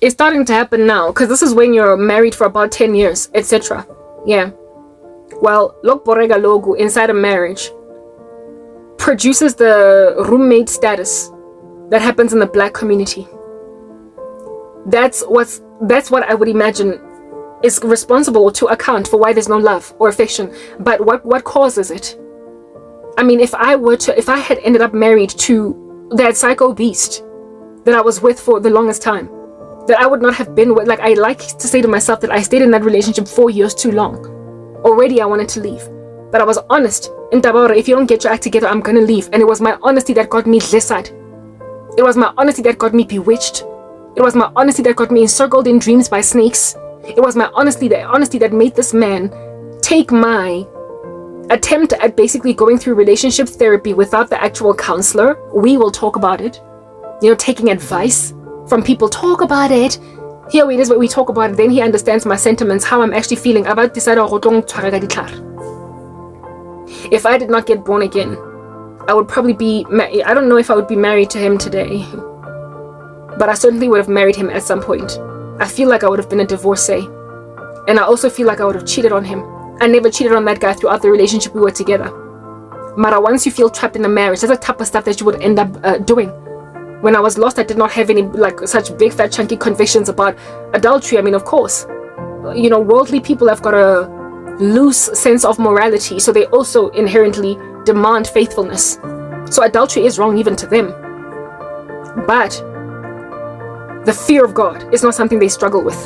It's starting to happen now, because this is when you're married for about 10 years, etc. Yeah. Well, lokborega logo inside a marriage produces the roommate status that happens in the black community. That's what I would imagine is responsible to account for why there's no love or affection. But what causes it? I mean, if I had ended up married to that psycho beast that I was with for the longest time, that I would not have been with, like, I like to say to myself that I stayed in that relationship 4 years too long. Already I wanted to leave, but I was honest. In Tabora, if you don't get your act together, I'm gonna leave. And it was my honesty that got me Hlesad. It was my honesty that got me bewitched. It was my honesty that got me encircled in dreams by snakes. It was my honesty that made this man take my attempt at basically going through relationship therapy without the actual counselor. We will talk about it. Taking advice from people. Talk about it. Here it is where we talk about it. Then he understands my sentiments, how I'm actually feeling about this. If I did not get born again, I would probably be, I don't know if I would be married to him today, but I certainly would have married him at some point. I feel like I would have been a divorcee. And I also feel like I would have cheated on him. I never cheated on that guy throughout the relationship we were together. Mara, once you feel trapped in a marriage, that's the type of stuff that you would end up doing. When I was lost, I did not have any such big fat chunky convictions about adultery. I mean, of course, worldly people have got a loose sense of morality, so they also inherently demand faithfulness. So adultery is wrong even to them. But the fear of God is not something they struggle with.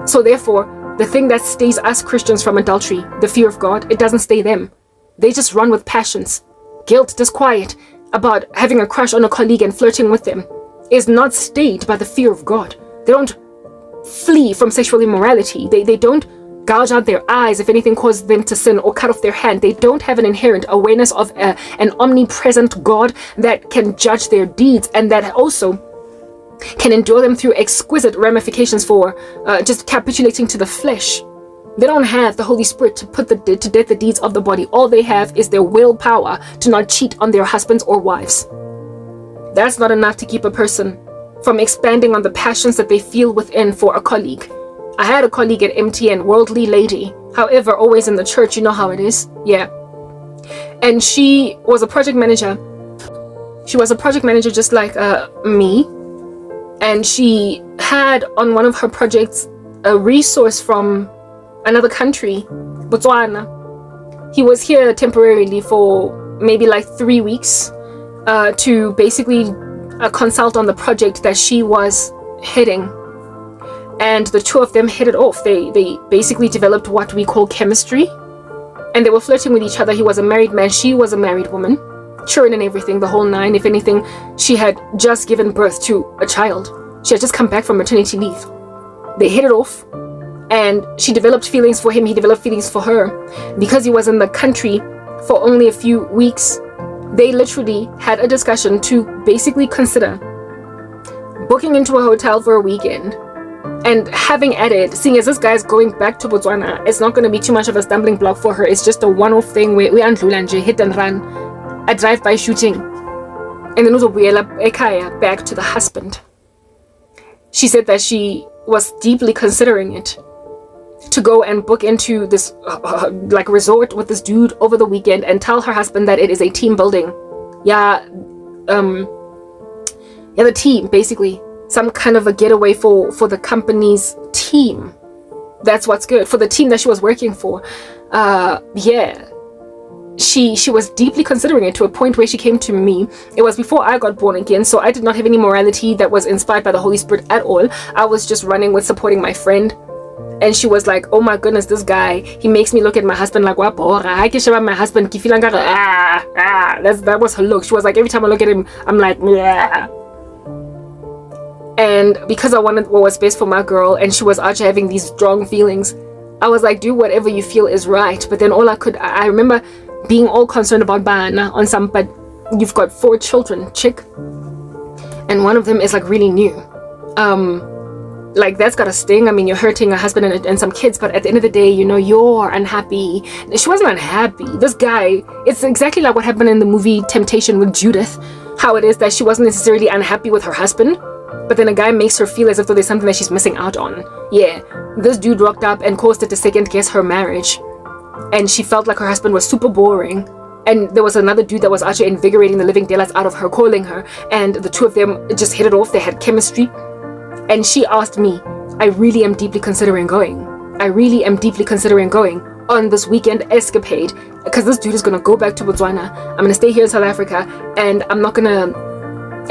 So therefore, the thing that stays us Christians from adultery, the fear of God, it doesn't stay them. They just run with passions. Guilt, disquiet about having a crush on a colleague and flirting with them is not stayed by the fear of God. They don't flee from sexual immorality. They don't gouge out their eyes if anything causes them to sin, or cut off their hand. They don't have an inherent awareness of an omnipresent God that can judge their deeds, and that also can endure them through exquisite ramifications for just capitulating to the flesh. They don't have the Holy Spirit to put to death the deeds of the body. All they have is their willpower to not cheat on their husbands or wives. That's not enough to keep a person from expanding on the passions that they feel within for a colleague. I had a colleague at MTN, worldly lady, however, always in the church, you know how it is. Yeah. And she was a project manager. She was a project manager just like me. And she had on one of her projects a resource from another country, Botswana. He was here temporarily for maybe 3 weeks to basically consult on the project that she was heading. And the two of them hit it off. They basically developed what we call chemistry. And they were flirting with each other. He was a married man. She was a married woman. Children and everything, the whole nine. If anything, she had just given birth to a child. She had just come back from maternity leave. They hit it off. And she developed feelings for him. He developed feelings for her. Because he was in the country for only a few weeks, they literally had a discussion to basically consider booking into a hotel for a weekend. And having added, seeing as this guy's going back to Botswana, it's not going to be too much of a stumbling block for her. It's just a one-off thing where we andlulanje, hit and run, a drive-by shooting, and then uzobuyela ekhaya back to the husband. She said that she was deeply considering it to go and book into this resort with this dude over the weekend and tell her husband that it is a team building. The team basically. Some kind of a getaway for the company's team. That's what's good. For the team that she was working for. She was deeply considering it to a point where she came to me. It was before I got born again, so I did not have any morality that was inspired by the Holy Spirit at all. I was just running with supporting my friend. And she was like, oh my goodness, this guy, he makes me look at my husband like, I can show my husband, that was her look. She was like, every time I look at him, I'm like, ah. And because I wanted what was best for my girl, and she was out having these strong feelings, I was like, do whatever you feel is right. But then I remember being all concerned about Bana on some, but you've got 4 children, chick, and one of them is really new. That's gotta sting. I mean, you're hurting a husband and some kids, but at the end of the day, you're unhappy. She wasn't unhappy. This guy, it's exactly like what happened in the movie Temptation with Judith. How it is that she wasn't necessarily unhappy with her husband, But then a guy makes her feel as if though there's something that she's missing out on. Yeah, this dude rocked up and caused her to second guess her marriage. And she felt like her husband was super boring. And there was another dude that was actually invigorating the living daylights out of her, calling her. And the two of them just hit it off. They had chemistry. And she asked me, I really am deeply considering going. I really am deeply considering going on this weekend escapade. Because this dude is going to go back to Botswana. I'm going to stay here in South Africa. And I'm not going to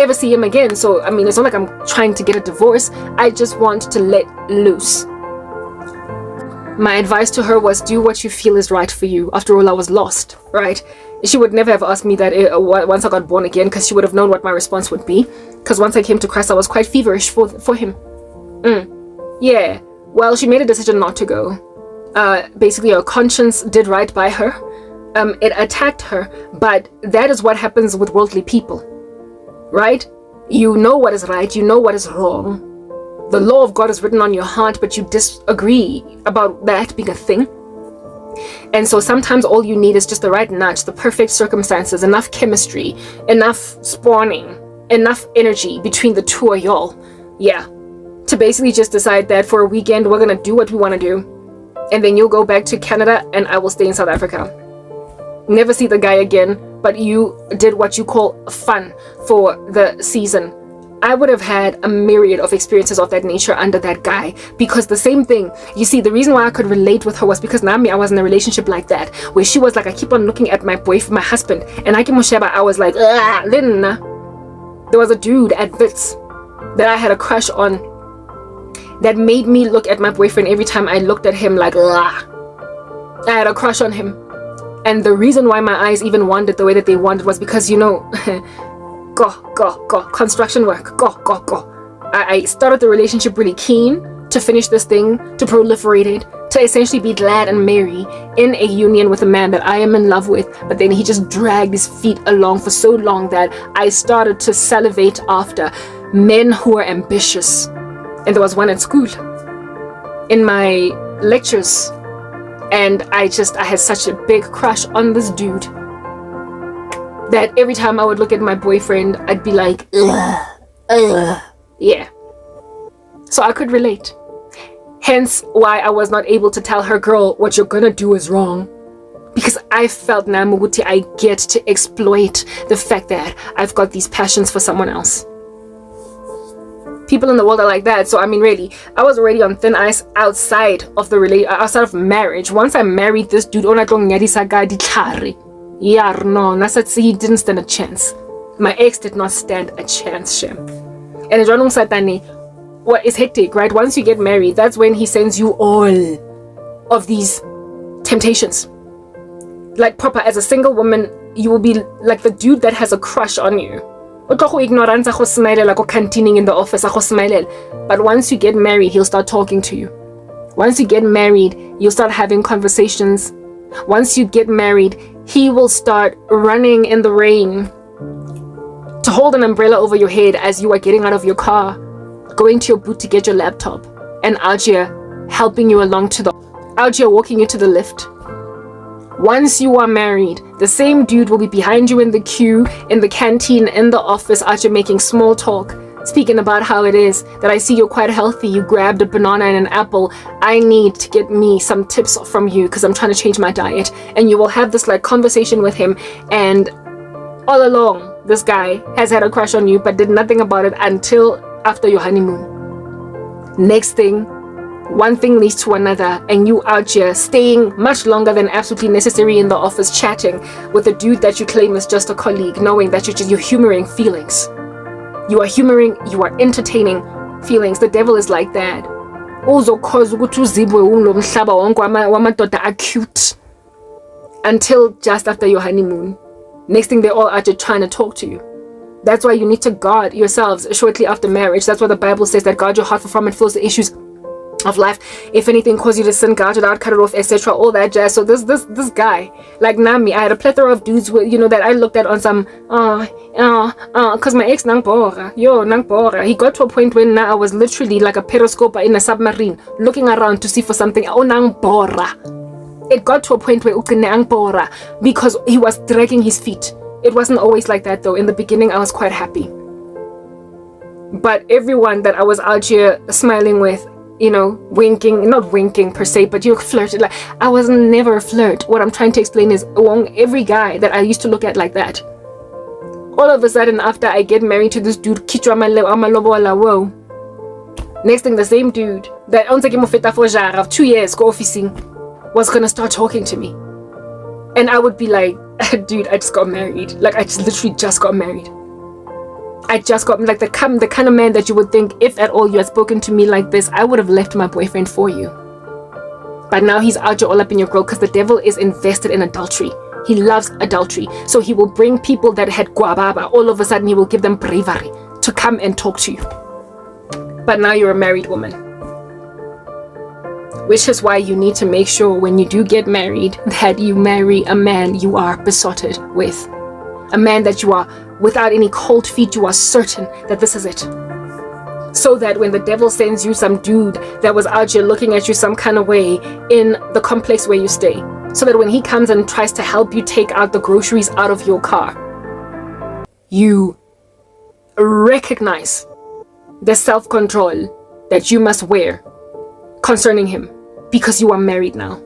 ever see him again. So, I mean, it's not like I'm trying to get a divorce. I just want to let loose. My advice to her was, do what you feel is right for you. After all, I was lost, right? She would never have asked me that once I got born again, because she would have known what my response would be. Because once I came to Christ, I was quite feverish for him. Yeah. Well, she made a decision not to go. Basically, her conscience did right by her. It attacked her, but that is what happens with worldly people, right? You know what is right, you know what is wrong. The law of God is written on your heart, but you disagree about that being a thing. And so sometimes all you need is just the right nudge, the perfect circumstances, enough chemistry, enough spawning, enough energy between the two of y'all. Yeah. To basically just decide that for a weekend, we're going to do what we want to do. And then you'll go back to Canada and I will stay in South Africa. Never see the guy again, but you did what you call fun for the season. I would have had a myriad of experiences of that nature under that guy, because the same thing, you see, the reason why I could relate with her was because Nami, I was in a relationship like that, where she was like, I keep on looking at my boyfriend, my husband, and I was like, Lynn. There was a dude at Wits that I had a crush on that made me look at my boyfriend every time I looked at him like, I had a crush on him. And the reason why my eyes even wandered the way that they wandered was because, you know, go, construction work, go. I started the relationship really keen to finish this thing, to proliferate it, to essentially be glad and merry in a union with a man that I am in love with. But then he just dragged his feet along for so long that I started to salivate after men who are ambitious. And there was one at school in my lectures, and I had such a big crush on this dude that every time I would look at my boyfriend, I'd be like, yeah. So I could relate. Hence why I was not able to tell her, girl, what you're gonna do is wrong. Because I felt Namuguti, I get to exploit the fact that I've got these passions for someone else. People in the world are like that. So I mean, really, I was already on thin ice outside of marriage. Once I married this dude, yeah, no, he didn't stand a chance. My ex did not stand a chance, Shem. And John Satani, what is hectic, right? Once you get married, that's when he sends you all of these temptations. Like proper, as a single woman, you will be like the dude that has a crush on you. But once you get married, he'll start talking to you. Once you get married, you'll start having conversations. Once you get married, he will start running in the rain to hold an umbrella over your head as you are getting out of your car, going to your booth to get your laptop, and out here helping you along out here walking you to the lift. Once you are married, the same dude will be behind you in the queue, in the canteen, in the office, out here making small talk, speaking about how it is that I see you're quite healthy, you grabbed a banana and an apple, I need to get me some tips from you because I'm trying to change my diet. And you will have this like conversation with him, and all along this guy has had a crush on you but did nothing about it until after your honeymoon. Next thing, one thing leads to another, and you out here staying much longer than absolutely necessary in the office, chatting with a dude that you claim is just a colleague, knowing that you're humoring feelings. You are entertaining feelings. The devil is like that. Acute until just after your honeymoon. Next thing, they're all out there trying to talk to you. That's why you need to guard yourselves shortly after marriage. That's why the Bible says that guard your heart, for from it flows the issues of life. If anything cause you to sin, guard it out, cut it off, etc. All that jazz. So this guy, like Nami, I had a plethora of dudes with, that I looked at on some cause my ex nang bora. He got to a point when now I was literally like a periscope in a submarine, looking around to see for something. Nang bora. It got to a point where nang bora because he was dragging his feet. It wasn't always like that though. In the beginning, I was quite happy. But everyone that I was out here smiling with, you know, winking, not winking per se, but you flirted. Like, I was never a flirt. What I'm trying to explain is among every guy that I used to look at like that, all of a sudden after I get married to this dude, whoa. Next thing, the same dude that of 2 years go officing was gonna start talking to me. And I would be like, dude, I just got married. Like, I just literally just got married. I just got, like, the kind of man that you would think, if at all you had spoken to me like this, I would have left my boyfriend for you. But now he's out here all up in your grill because the devil is invested in adultery. He loves adultery. So he will bring people that had guababa. All of a sudden, he will give them bravery to come and talk to you. But now you're a married woman. Which is why you need to make sure when you do get married that you marry a man you are besotted with. A man that you are, without any cold feet, you are certain that this is it. So that when the devil sends you some dude that was out here looking at you some kind of way in the complex where you stay, so that when he comes and tries to help you take out the groceries out of your car, you recognize the self-control that you must wear concerning him, because you are married now.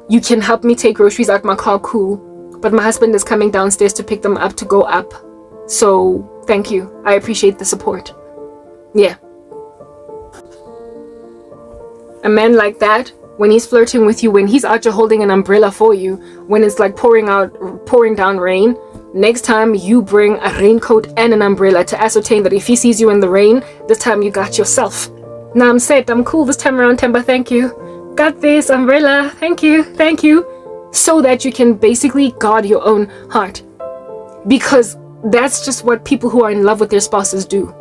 You can help me take groceries out my car, cool, but my husband is coming downstairs to pick them up to go up. So thank you. I appreciate the support. Yeah. A man like that, when he's flirting with you, when he's out here holding an umbrella for you, when it's like pouring down rain, next time you bring a raincoat and an umbrella to ascertain that if he sees you in the rain, this time you got yourself. Now I'm set, I'm cool this time around, Temba, thank you. Got this umbrella, thank you. So that you can basically guard your own heart. Because that's just what people who are in love with their spouses do.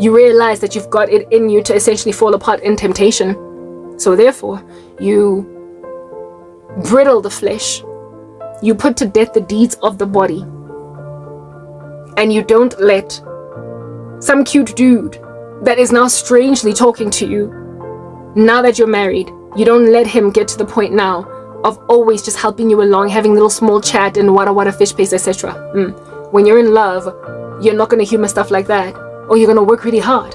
You realize that you've got it in you to essentially fall apart in temptation. So therefore, you brittle the flesh. You put to death the deeds of the body. And you don't let some cute dude that is now strangely talking to you, now that you're married, you don't let him get to the point now of always just helping you along, having little small chat and wada fish paste, etc. When you're in love, you're not going to humor stuff like that, or you're going to work really hard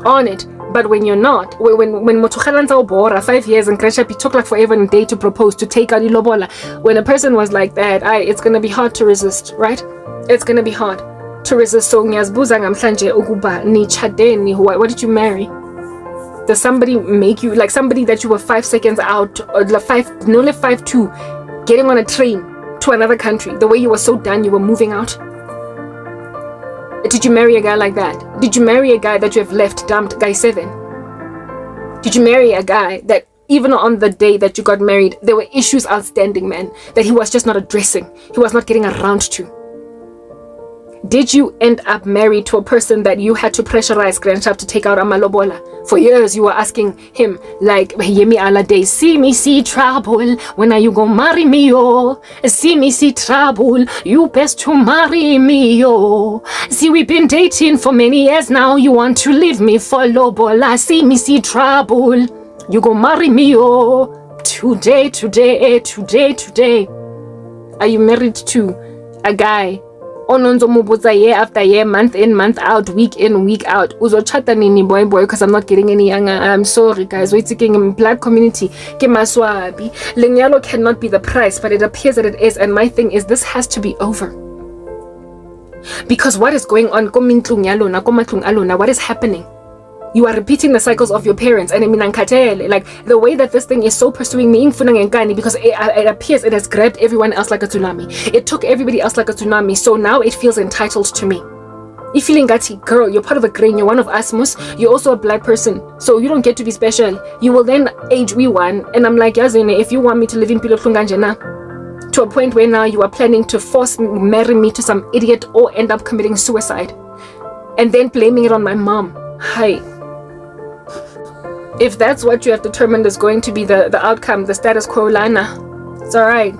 on it. But when you're not, when Motokhalanza Obora 5 years and Kreshapi took like forever and a day to propose, to take out Ilobola, when a person was like that, it's going to be hard to resist, right? It's going to be hard to resist. So ngiyazbuza namhlanje ukuba nichadeni, what did you marry? Does somebody make you, like somebody that you were 5 seconds out, or like 5'2", getting on a train to another country, the way you were so done you were moving out? Did you marry a guy like that? Did you marry a guy that you have left dumped, guy 7? Did you marry a guy that even on the day that you got married, there were issues outstanding, man, that he was just not addressing, he was not getting around to? Did you end up married to a person that you had to pressurize grandchild to take out a malobola? For years you were asking him, like, Yemi ala day, see me see trouble, when are you gonna marry me, yo? See me see trouble, you best to marry me, yo. See, we've been dating for many years now, you want to leave me for lobola. See me see trouble, you gonna marry me, yo. Today. Are you married to a guy ononzo mubuza year after year, month in, month out, week in, week out? Uzo chata nini boy, because I'm not getting any younger. I'm sorry guys, we're taking in black community. Kemaswabi. Lenyalo cannot be the price, but it appears that it is. And my thing is, this has to be over. Because what is going on? What is happening? You are repeating the cycles of your parents, and like the way that this thing is so pursuing me, because it appears it has grabbed everyone else like a tsunami. It took everybody else like a tsunami, so now it feels entitled to me. You feeling gati, girl, you're part of a grain, you're one of us, you're also a black person, so you don't get to be special. You will then age we one, and I'm like, Yazine, if you want me to live in Pilot to a point where now you are planning to marry me to some idiot or end up committing suicide, and then blaming it on my mom. Hi. If that's what you have determined is going to be the outcome, the status quo, Lana, it's alright.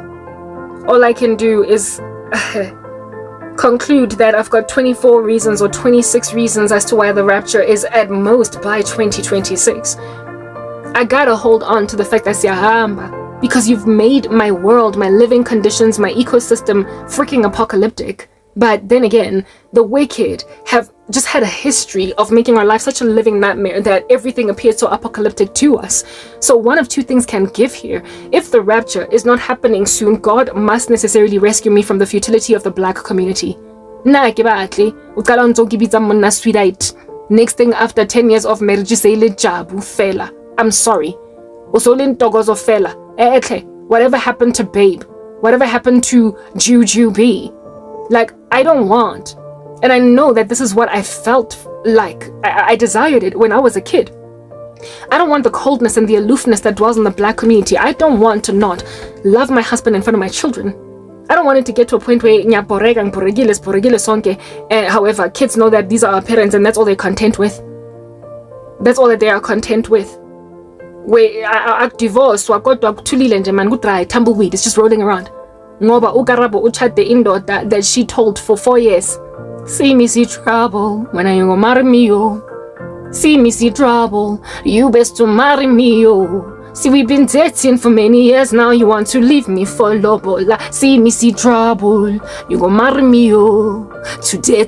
All I can do is conclude that I've got 24 reasons or 26 reasons as to why the rapture is at most by 2026. I gotta hold on to the fact that siyahamba, because you've made my world, my living conditions, my ecosystem freaking apocalyptic. But then again, the wicked have just had a history of making our life such a living nightmare that everything appears so apocalyptic to us. So one of two things can give here. If the rapture is not happening soon, God must necessarily rescue me from the futility of the black community. Next thing after 10 years of marriage, say le jabu fela. I'm sorry. Whatever happened to Babe? Whatever happened to Juju B? Like, I don't want. And I know that this is what I felt like. I desired it when I was a kid. I don't want the coldness and the aloofness that dwells in the black community. I don't want to not love my husband in front of my children. I don't want it to get to a point where however, kids know that these are our parents and that's all they're content with. That's all that they are content with. Where I divorce, tumbleweed, it's just rolling around. Ngoba uKarabo uchade indoda that she told for 4 years. See me see trouble when I go marry me, yo. See me see trouble, you best to marry me, yo. See, we've been dating for many years now, you want to leave me for lobola. See me see trouble, you go marry me, yo. Today.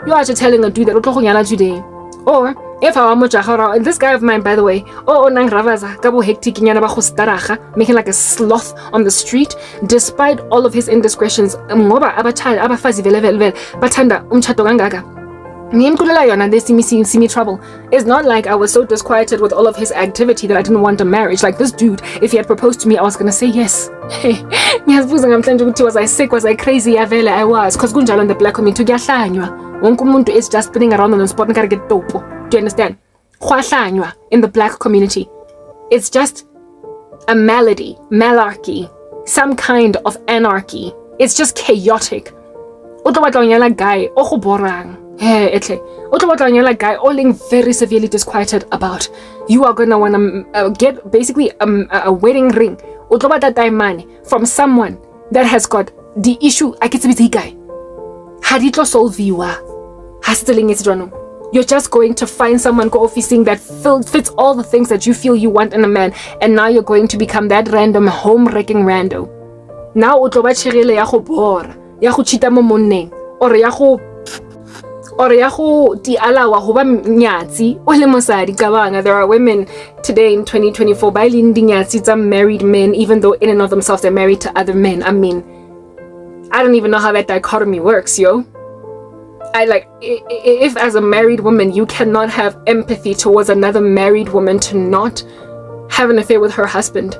You are just telling a dude that today. Or if I want to, this guy of mine, by the way, nang ravaza kabo hectic making like a sloth on the street, despite all of his indiscretions. Ngoba abafazi vele bathanda umchato kangaka. They see me trouble. It's not like I was so disquieted with all of his activity that I didn't want a marriage. Like this dude, if he had proposed to me, I was gonna say yes. Was I sick? Was I crazy? I was. Because kunjalo in the black community wonke umuntu is just spinning around on the spot and gotta get dope. Do you understand? In the black community, it's just a malarkey, some kind of anarchy. It's just chaotic. Guy, guy, all very severely disquieted about. You are gonna wanna get basically a wedding ring from someone that has got the issue. I get to be guy. Haditlo solviwa. You're just going to find someone co-officing that fits all the things that you feel you want in a man, and now you're going to become that random home-wrecking rando. Now utloba chirele ya go bora, ya go cheata mo monneng, or ya go di alawa go ba nyatsi o le mosadi ka bana. There are women today in 2024 ba leng dinyatsi tsa married men, even though in and of themselves they're married to other men. I mean, I don't even know how that dichotomy works, yo. If as a married woman you cannot have empathy towards another married woman to not have an affair with her husband,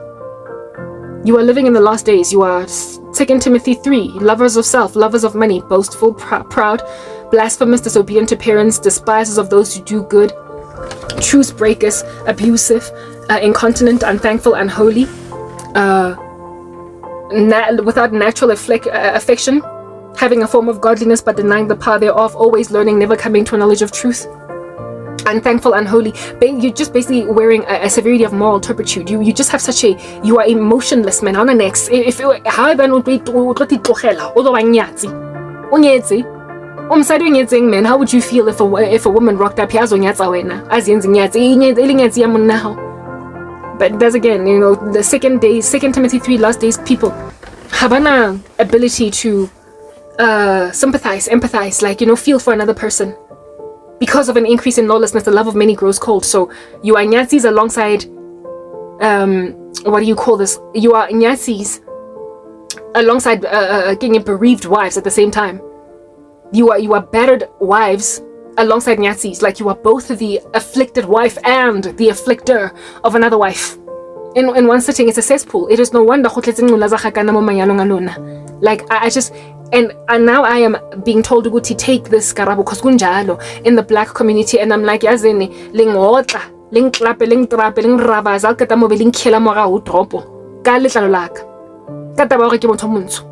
you are living in the last days. You are 2 Timothy 3, lovers of self, lovers of money, boastful, proud, blasphemous, disobedient to parents, despisers of those who do good, truce breakers, abusive, incontinent, unthankful, unholy, without natural affection, having a form of godliness but denying the power thereof, always learning, never coming to a knowledge of truth. Unthankful, unholy. You're just basically wearing a severity of moral turpitude. You just have such you are emotionless, man. On the next, man, how would you feel if a woman rocked up here? But that's again, the 2 Timothy 3 last days people have an ability to sympathize, empathize, feel for another person. Because of an increase in lawlessness, the love of many grows cold. So you are Nyatsis alongside, what do you call this? You are Nyatsis alongside getting bereaved wives at the same time. You are battered wives alongside Nyatsis. Like you are both the afflicted wife and the afflictor of another wife. In one sitting, it's a cesspool. It is no wonder. Like I just, and now I am being told to take this Karabo because kunjalo in the black community, and I'm like, yazini lingotla ling clap ling trap ling rava zal kata mo ling khela mo ga o dropo ka letlalo laka ka taba gore ke motho montsho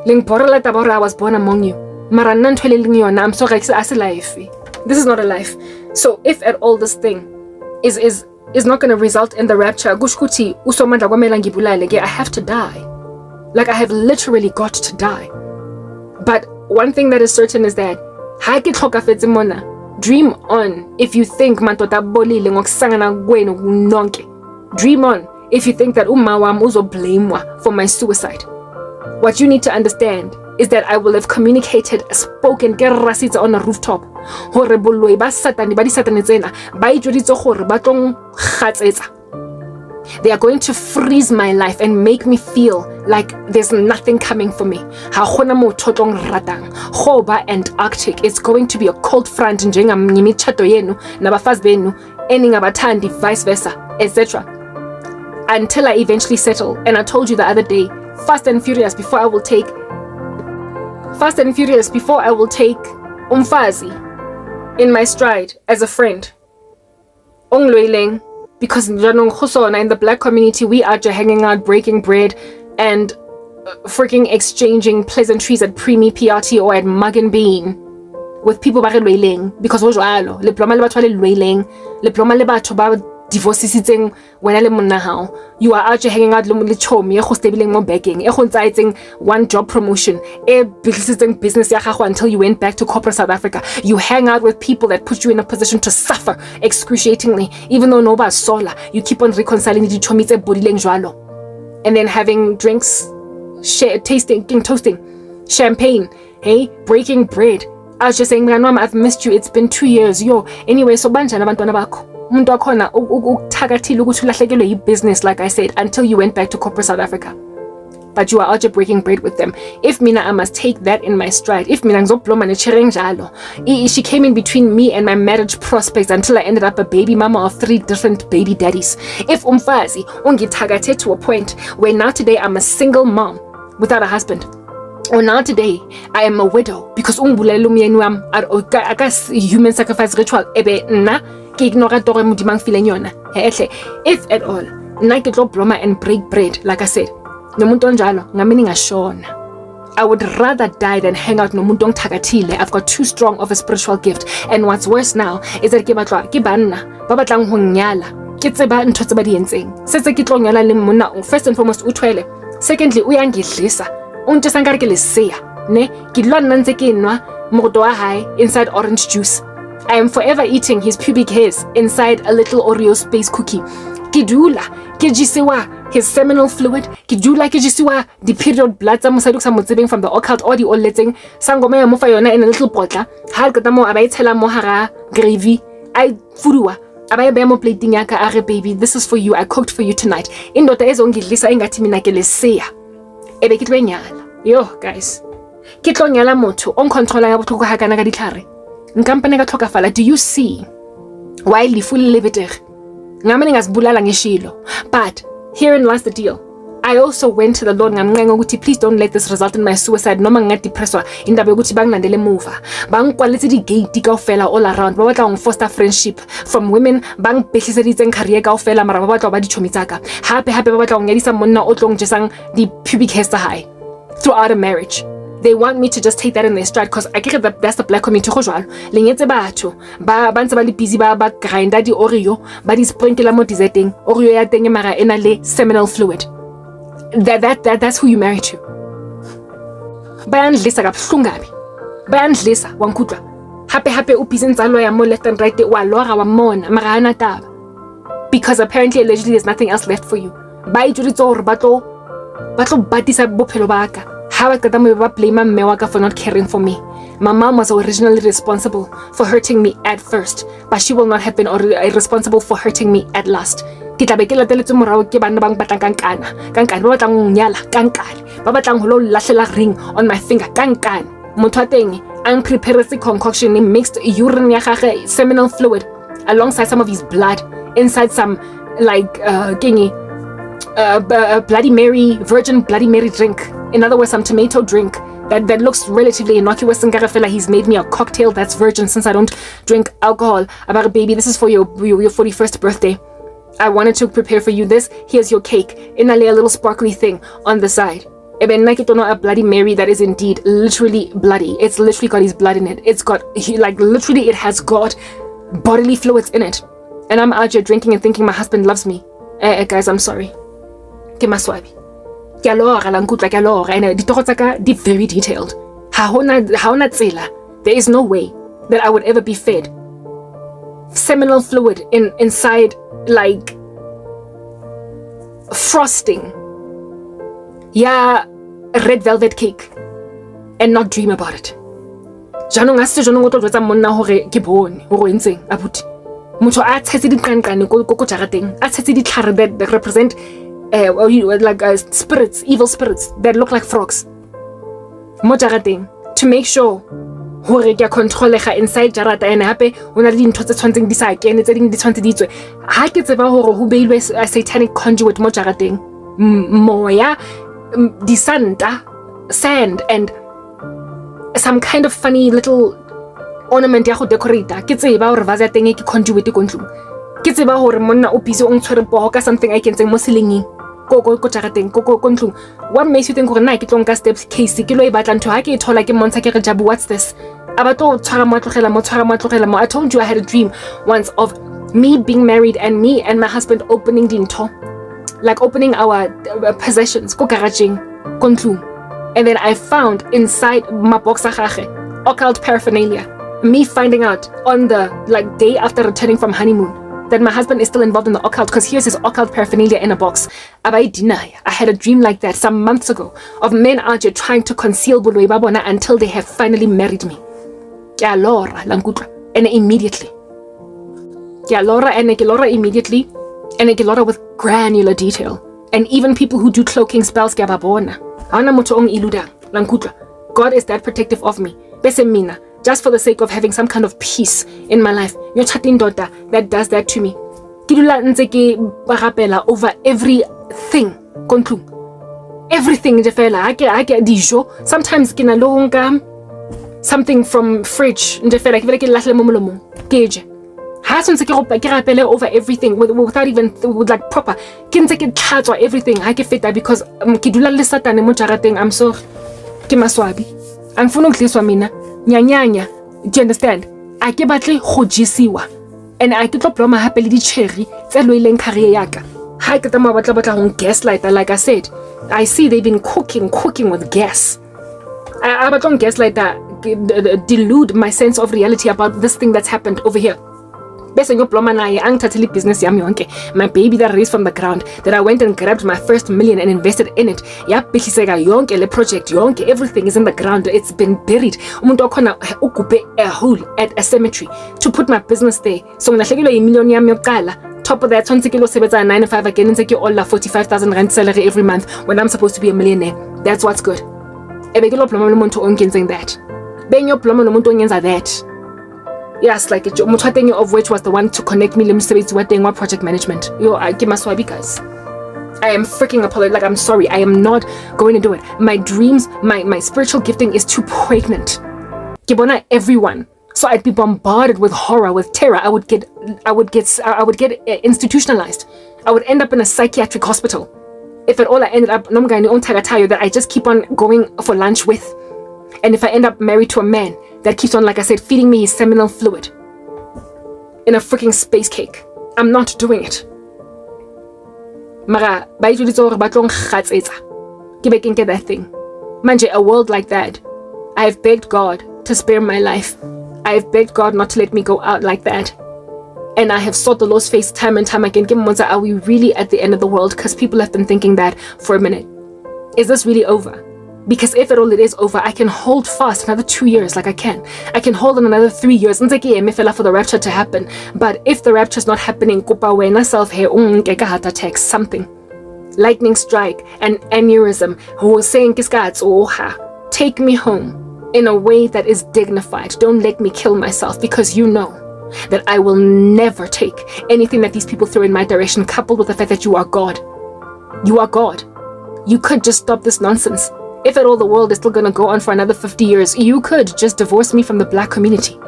ling borela taba gore I was born among you mara nna ntho le ling yona I'm sorry, it's a life. This is not a life. So if at all this thing is not going to result in the rapture, gushkuti usomandla kwamela ngibulale ke, I have to die. Like I have literally got to die. But one thing that is certain is that dream on if you think dream on if you think that umma wam uzo blame for my suicide. What you need to understand is that I will have communicated, spoken, ke rasitse on a rooftop. Hore boloi ba satane ba di satane tsena ba itjoditse gore ba tlong gatsetsa. They are going to freeze my life and make me feel like there's nothing coming for me. Ha gona motho o tlong ratang. Go ba Antarctic. It's going to be a cold front njengamimichato yenu nabafazi benu eningabathandi vice versa, etc. Until I eventually settle. And I told you the other day, fast and furious before I will take umfazi in my stride as a friend. Ongloileng, because in the black community we are just hanging out, breaking bread, and freaking exchanging pleasantries at Premi PRT or at Mug and Bean with people ba re loileng, because o jwalo le ploma le batho ba le loileng, le ploma le batho ba divorcing wena le monna hao. You are out hanging out le chomi e go stabileng mo bagging e go ntsaetseng one job promotion e business ya gago until you went back to corporate South Africa. You hang out with people that put you in a position to suffer excruciatingly, even though no ba sola. You keep on reconciling di chomi tse bodileng jwalo, and then having drinks, toasting champagne, hey, breaking bread. I was just saying, Mama, I've missed you. It's been 2 years. Yo, anyway, so banjani abantwana bakho. Umuntu wakhona ukuthakathile ukuthi ulahlekelwe yi-business, like I said, until you went back to corporate South Africa. But you are out breaking bread with them. If mina, I must take that in my stride. If mina ngizobloma nechereng njalo. She came in between me and my marriage prospects until I ended up a baby mama of 3 different baby daddies. If umfazi ungithakathe to a point where now today I'm a single mom without a husband. Or now today, I am a widow because ungibulele umyeni wami aka human sacrifice ritual ebe nna ke ignore tore modimang fileng yona. If at all, nna ke tlo bloma and break bread, like I said. Nomuntu onjalo ngamini ngashona. I would rather die than hang out nomuntu ongithakathile. I've got too strong of a spiritual gift, and what's worse now is that ke banna ba batlang ho nyala. Ke tseba ntho tse ba di entseng. Setse ke tlo nyala le monna first and foremost uthwele. Secondly, uyangidlisa. Untesangare ke lesea, ne? Ke dula nna ntse ke nwa mogoto wa hae inside orange juice. I am forever eating his pubic hairs inside a little Oreo space cookie. Ke dula ke jisiwa his seminal fluid. Ke dula ke jisiwa the period blood tsa mosadi sa motsebeng from the occult or the oletseng sangoma ya mo fa yona in a little bottle. Ha re kata mo aba itshela mo hara gravy. I fuduwa aba be mo plating yaka are baby, this is for you. I cooked for you tonight. Indoda ezongidlisa engathi mina ke lesea. Ebe ke tlonyala. Yo guys, ke tlonyala motho on controla ya botlhoko ha kana ka ditlhare. Nkampane ka tlhokafala. Do you see why lifu le betere? Ngamane ngazibulala ngeshilo. But herein lies the deal. I also went to the Lord ngamncenga ukuthi please don't let this result in my suicide noma ngingadepresswa indaba yokuthi banginandele emuva. Bangikwaletse di gate kaofela all around. Ba batla foster friendship from women, bangibehliseditse career kaofela mara ba batla ba dichomi tsaka. Hape ba batla ngedisa monna o tlong jesang di pubic hair tsa hae throughout a marriage. They want me to just take that in their stride because I get that that's the black community go jwalo. Lenyetse batho ba ntse ba le busy ba grinder di Oreo ba di sprinkle mo desserting. Oreo ya teng mara ena le seminal fluid. That's who you marry to. Bayandlisa kabuhlungabi. Bayandlisa wankutwa. Hape upisa nzalo ya mo left and right wa lora wa mona mara hana taba. Because apparently allegedly there's nothing else left for you. Ba ijuritse hore batlo batisa bophelo baka. How I got them blame mme waka for not caring for me. My mom was originally responsible for hurting me at first, but she will not have been responsible for hurting me at last. Ke tla be ke lateletse morao ke bana bang batlang kankana ba batlang ho nyala kankane ba batlang ho lo lahlela ring on my finger kankane. Motho a teng ang preparetse concoction mixed urine ya gage seminal fluid alongside some of his blood inside some like Bloody Mary, virgin Bloody Mary drink. In other words, some tomato drink that looks relatively innocuous. And Garafella, he's made me a cocktail that's virgin since I don't drink alcohol. About a baby, this is for your 41st birthday. I wanted to prepare for you this. Here's your cake. In a little sparkly thing on the side. Eben nakitono a Bloody Mary that is indeed literally bloody. It's literally got his blood in it. It's got literally it has got bodily fluids in it. And I'm out here drinking and thinking my husband loves me. Guys, I'm sorry. Ke maswabi. Ke a lora la nkutla ke a lora ene ditoro tsaka di very detailed. Ha hona tsela. There is no way that I would ever be fed seminal fluid inside like frosting. Yeah, red velvet cake. and not dream about it. Jaanong a se jonong o tlo jwetsa monna hore ke bone hore o entseng abuti. Motho a tshetse diqanqane ko jarateng, a tshetse ditlhare that represent spirits, evil spirits that look like frogs. Mo jarateng to make sure hore ke controlega inside jarata ene hape hona le dintho tse tshwantseng di sa kene tse ding di tshwantse di tswe. Ha ke tseba hore ho beilwe a satanic conduit mo jarateng, moya, disanta, sand and some kind of funny little ornament ya go decorate. Ke tseba hore vase ya teng ke conduit ko ntlong. Ke tseba hore monna o busy o ntshwere poho ka something I can tseng mo selengeng ko jarateng ko ntlong. What makes you think hore na ke tlong ka steps case ke lo e batla ntho ha ke e thola ke montsha ke re Jabu, what's this? Abato tshwara mo tlogela mo. I told you I had a dream once of me being married and me and my husband opening dintho, like opening our possessions ko garageng ko ntlong. And then I found inside my box occult paraphernalia. Me finding out on the day after returning from honeymoon that my husband is still involved in the occult, because here's his occult paraphernalia in a box. I deny. I had a dream like that some months ago of men out here trying to conceal boloi ba bona until they have finally married me. And immediately. Immediately. And with granular detail. And even people who do cloaking spells God is that protective of me. Besemina, just for the sake of having some kind of peace in my life. Your chatting daughter that does that to me. Kidula nzeke barapela over everything. Everything njefela. Ake dijo. Sometimes kina longa something from fridge njefela kivele ke lahle mo molomo. Keje. Over everything without even with proper everything because I'm so kimaswabi I'm funukliswa mina nyanyanya. Do you understand? I ke batle go jisiwa and I ke tlo bloma hape le di cherry tse lo ileng career yaka ha ke tama batla go gaslight. Like I said, I see they've been cooking with gas. I batla gaslight delude my sense of reality about this thing that's happened over here. Bese nyoploma naye angithathele business yami yonke, my baby that I raised from the ground, that I went and grabbed my first $1 million and invested in it. Yaphiseka yonke le project yonke, everything is in the ground, it's been buried. Umuntu okhona ugupe a hole at a cemetery to put my business there. So ngilahlekelwe $1 million yami yokuqala. Top of that, tshwanetse ke lo sebetsa 9 to 5 again and take all 45,000 rand salary every month when I'm supposed to be a millionaire. That's what's good. Ebe ke lo ploma lo muntu ongenza that. Benyo ploma lo muntu ongenza that. Yes, like Mutwatenyo of which was the one to connect me with project management. I give my swabi guys. I am freaking apologetic. I'm sorry. I am not going to do it. My dreams, my spiritual gifting is too pregnant. Kibona everyone. So I'd be bombarded with horror, with terror. I would get institutionalized. I would end up in a psychiatric hospital. If at all I ended up that I just keep on going for lunch with. And if I end up married to a man that keeps on, like I said, feeding me his seminal fluid in a freaking space cake, I'm not doing it. Mara, ba itulitse hore ba tlo nkgatsetsa ke be ke nke that thing. Manje, a world like that, I have begged God to spare my life. I have begged God not to let me go out like that. And I have sought the Lord's face time and time again. Are we really at the end of the world? Because people have been thinking that for a minute. Is this really over? Because if at all it is over, I can hold fast another 2 years like I can. I can hold on another 3 years. For the rapture to happen. But if the rapture is not happening, heart attack, something. Lightning strike, an aneurysm, take me home in a way that is dignified. Don't let me kill myself, because you know that I will never take anything that these people throw in my direction, coupled with the fact that you are God. You are God. You could just stop this nonsense. If at all the world is still going to go on for another 50 years, you could just divorce me from the black community.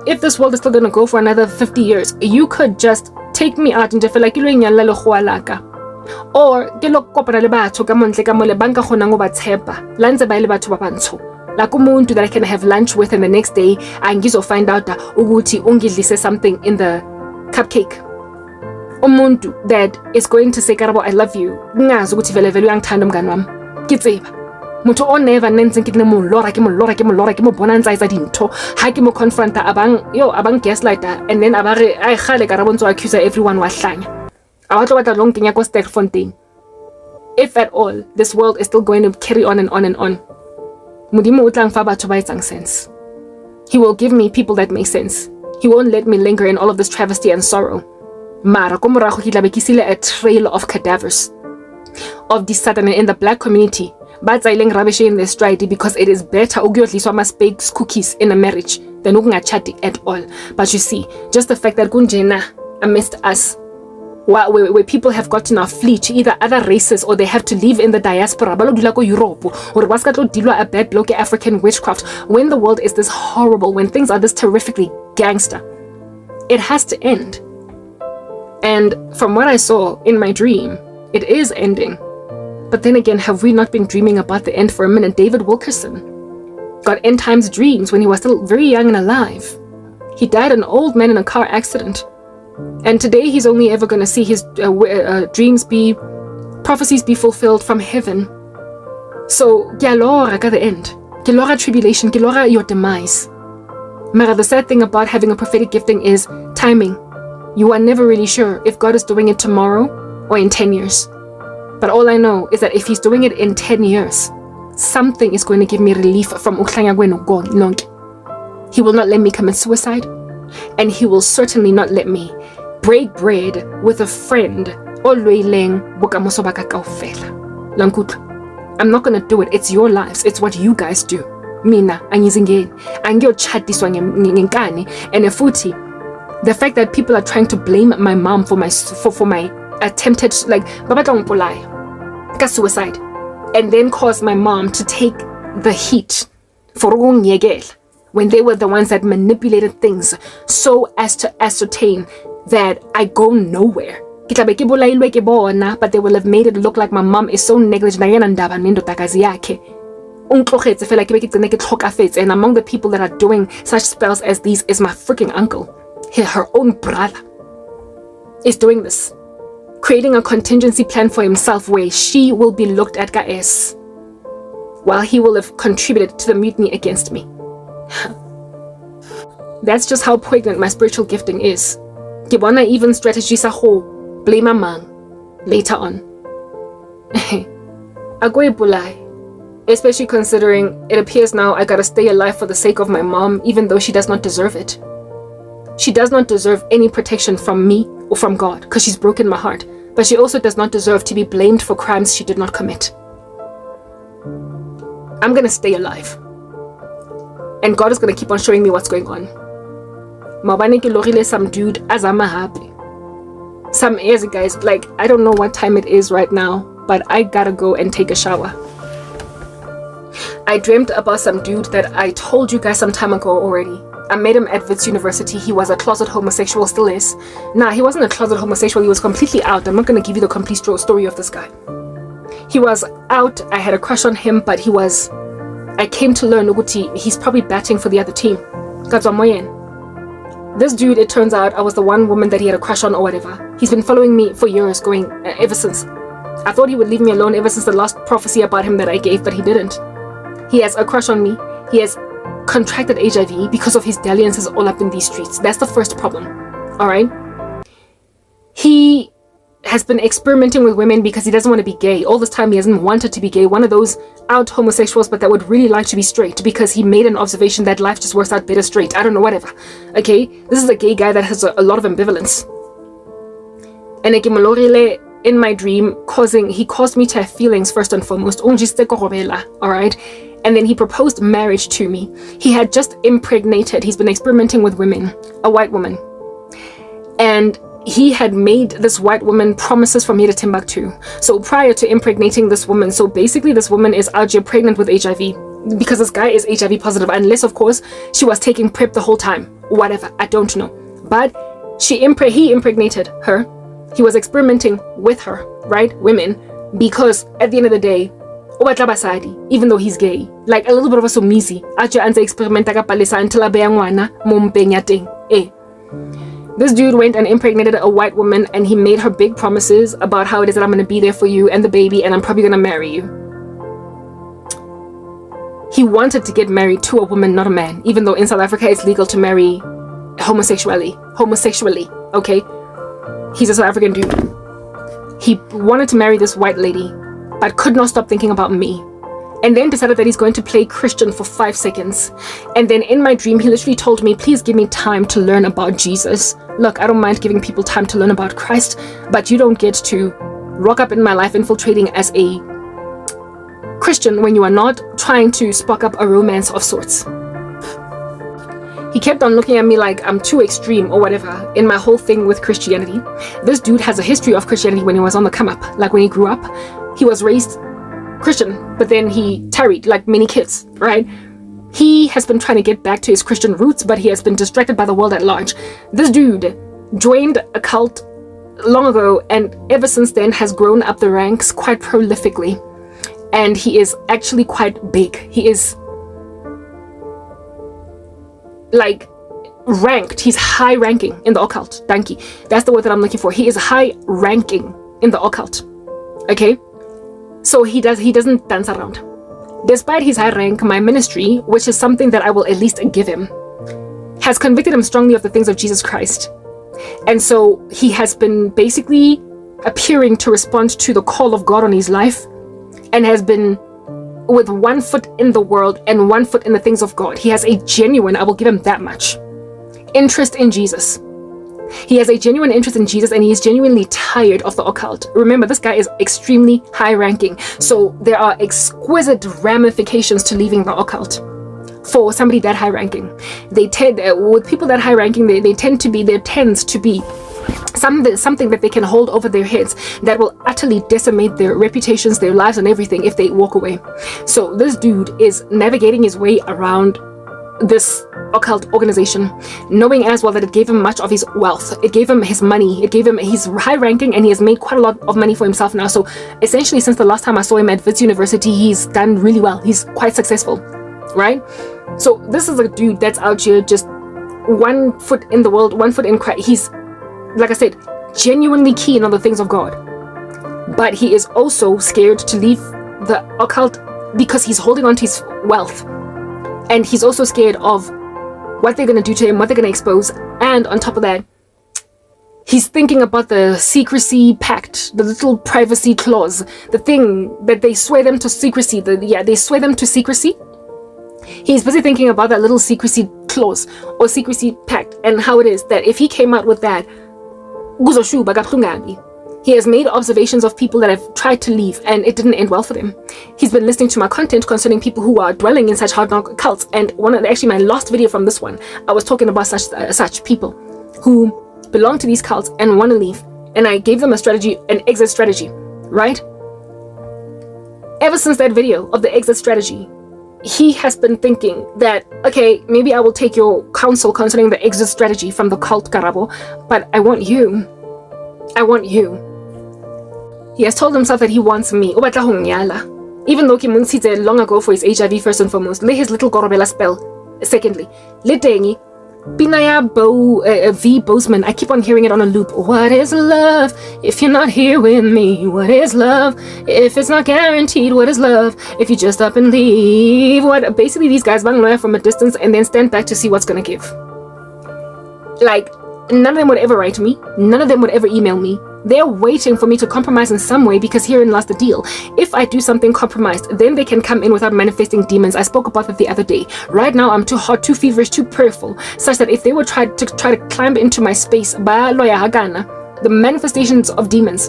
If this world is still going to go for another 50 years, you could just take me out and feel like you or ke lo kopana le batho ka montle ka mole banka khona ngo ba tshepa la ntse ba ile batho ba bantsho like umuntu that I can have lunch with, and the next day angizo find out ukuthi ungidlise something in the cupcake. Umuntu that is going to say Karabo, I love you, ngazi ukuthi vele vele uyangithanda umngani wami. Kitseba motho o never nentse ke mo lora ke mo bona ntsa etsa dintho ha ke mo confronta abang gaslighter, and then abare ai khale Karabo ntse accuse everyone wa hlanya. If at all this world is still going to carry on and on and on, Modimo o tla ngfa batho ba etsang sense. He will give me people that make sense. He won't let me linger in all of this travesty and sorrow. Mara ko morago ke tla be ke sile a trail of cadavers of the Satan in the black community. Ba tsaileng rubbish in their stride because it is better ukuyodliswa ama-spakes cookies in a marriage than ukungachati at all. But you see, just the fact that kunjena amidst us, where people have gotten off flee to either other races or they have to live in the diaspora, ba lo dula ko Europe, or ba ska tlo dilwa a bad bloke African witchcraft, when the world is this horrible, when things are this terrifically gangster, it has to end. And from what I saw in my dream, it is ending. But then again, have we not been dreaming about the end for a minute? David Wilkerson got end times dreams when he was still very young and alive. He died an old man in a car accident. And today he's only ever going to see his prophecies be fulfilled from heaven. So, Gyalora got the end. Gyalora tribulation, Gyalora your demise. Mara, the sad thing about having a prophetic gifting is timing. You are never really sure if God is doing it tomorrow or in 10 years. But all I know is that if he's doing it in 10 years, something is going to give me relief from Hlongwane. He will not let me commit suicide, and he will certainly not let me break bread with a friend. I'm not going to do it. It's your lives. It's what you guys do. Mina, and futhi, the fact that people are trying to blame my mom for my attempted, like, suicide, and then cause my mom to take the heat for when they were the ones that manipulated things so as to ascertain that I go nowhere. But they will have made it look like my mom is so negligent. And among the people that are doing such spells as these is my freaking uncle. Her own brother is doing this, creating a contingency plan for himself where she will be looked at as, while he will have contributed to the mutiny against me. That's just how poignant my spiritual gifting is. Kibona even strategy sa ho blame a man later on. Agoy bulai, especially considering it appears now I gotta stay alive for the sake of my mom, even though she does not deserve it. She does not deserve any protection from me or from God, because she's broken my heart. But she also does not deserve to be blamed for crimes she did not commit. I'm gonna stay alive. And God is gonna keep on showing me what's going on. Mabane ke lorile some dude as I'm happy. Some years, guys, like, I don't know what time it is right now, but I gotta go and take a shower. I dreamt about some dude that I told you guys some time ago already. I met him at Wits University. He was a closet homosexual, still is. Nah, he wasn't a closet homosexual. He was completely out. I'm not going to give you the complete story of this guy. He was out. I had a crush on him, but I came to learn Uguti, he's probably batting for the other team. This dude, it turns out, I was the one woman that he had a crush on or whatever. He's been following me for years, ever since. I thought he would leave me alone ever since the last prophecy about him that I gave, but he didn't. He has a crush on me. He has contracted HIV because of his dalliances all up in these streets. That's the first problem. Alright? He has been experimenting with women because he doesn't want to be gay. All this time he hasn't wanted to be gay. One of those out homosexuals, but that would really like to be straight, because he made an observation that life just works out better straight. I don't know, whatever. Okay? This is a gay guy that has a lot of ambivalence. And in my dream, he caused me to have feelings first and foremost. Alright? And then he proposed marriage to me. He had just impregnated. He's been experimenting with women, a white woman. And he had made this white woman promises from here to Timbuktu. So prior to impregnating this woman, so basically this woman is out here pregnant with HIV, because this guy is HIV positive, unless of course she was taking PrEP the whole time. Whatever, I don't know. But he impregnated her. He was experimenting with her, right? Women, because at the end of the day, even though he's gay, like a little bit of a sumizi, this dude went and impregnated a white woman, and he made her big promises about how it is that I'm going to be there for you and the baby, and I'm probably going to marry you. He wanted to get married to a woman, not a man, even though in South Africa it's legal to marry homosexually, okay? He's a South African dude. He wanted to marry this white lady, but could not stop thinking about me. and then decided that he's going to play Christian for 5 seconds. And then in my dream, he literally told me, please give me time to learn about Jesus. Look, I don't mind giving people time to learn about Christ, but you don't get to rock up in my life infiltrating as a Christian when you are not trying to spark up a romance of sorts. He kept on looking at me like I'm too extreme or whatever in my whole thing with Christianity. This dude has a history of Christianity when he was on the come up. Like when he grew up, he was raised Christian, but then he tarried like many kids, right? He has been trying to get back to his Christian roots, but he has been distracted by the world at large. This dude joined a cult long ago, and ever since then has grown up the ranks quite prolifically. And he is actually quite big. He is like ranked. He's high ranking in the occult. Thank you. That's the word that I'm looking for. He is high ranking in the occult. Okay? So he doesn't dance around. Despite his high rank, my ministry, which is something that I will at least give him, has convicted him strongly of the things of Jesus Christ. And so he has been basically appearing to respond to the call of God on his life, and has been with 1 foot in the world and 1 foot in the things of God. He has a genuine, I will give him that much, interest in Jesus. He has a genuine interest in Jesus, and he is genuinely tired of the occult. Remember, this guy is extremely high ranking. So there are exquisite ramifications to leaving the occult for somebody that high ranking. They tend, with people that high ranking, there tends to be something that they can hold over their heads that will utterly decimate their reputations, their lives, and everything if they walk away. So this dude is navigating his way around this occult organization, knowing as well that it gave him much of his wealth, it gave him his money, it gave him his high ranking, and he has made quite a lot of money for himself now. So essentially, since the last time I saw him at Wits University, he's done really well. He's quite successful, right? So this is a dude that's out here just 1 foot in the world, 1 foot in Christ. He's, like I said, genuinely keen on the things of God, but he is also scared to leave the occult because he's holding on to his wealth, and he's also scared of what they're going to do to him, what they're going to expose. And on top of that, he's thinking about the secrecy pact, the little privacy clause, the thing that they swear them to secrecy. They swear them to secrecy. He's busy thinking about that little secrecy clause or secrecy pact, and how it is that if he came out with that, he has made observations of people that have tried to leave, and it didn't end well for them. He's been listening to my content concerning people who are dwelling in such hard knock cults, and actually my last video from this one, I was talking about such people who belong to these cults and want to leave, and I gave them a strategy, an exit strategy, right? Ever since that video of the exit strategy, he has been thinking that, okay, maybe I will take your counsel concerning the exit strategy from the cult Karabo, but I want you. He has told himself that he wants me. Even though he said long ago for his HIV first and foremost, lay his little Gorobela spell. Secondly, Letengi, Binaya V. Bozeman. I keep on hearing it on a loop. What is love if you're not here with me? What is love if it's not guaranteed? What is love if you just up and leave? What? Basically, these guys bang lawyer from a distance and then stand back to see what's gonna give. Like, none of them would ever write me. None of them would ever email me. They're waiting for me to compromise in some way, because herein lies the deal. If I do something compromised, then they can come in without manifesting demons. I spoke about that the other day. Right now, I'm too hot, too feverish, too prayerful, such that if they would try to climb into my space, the manifestations of demons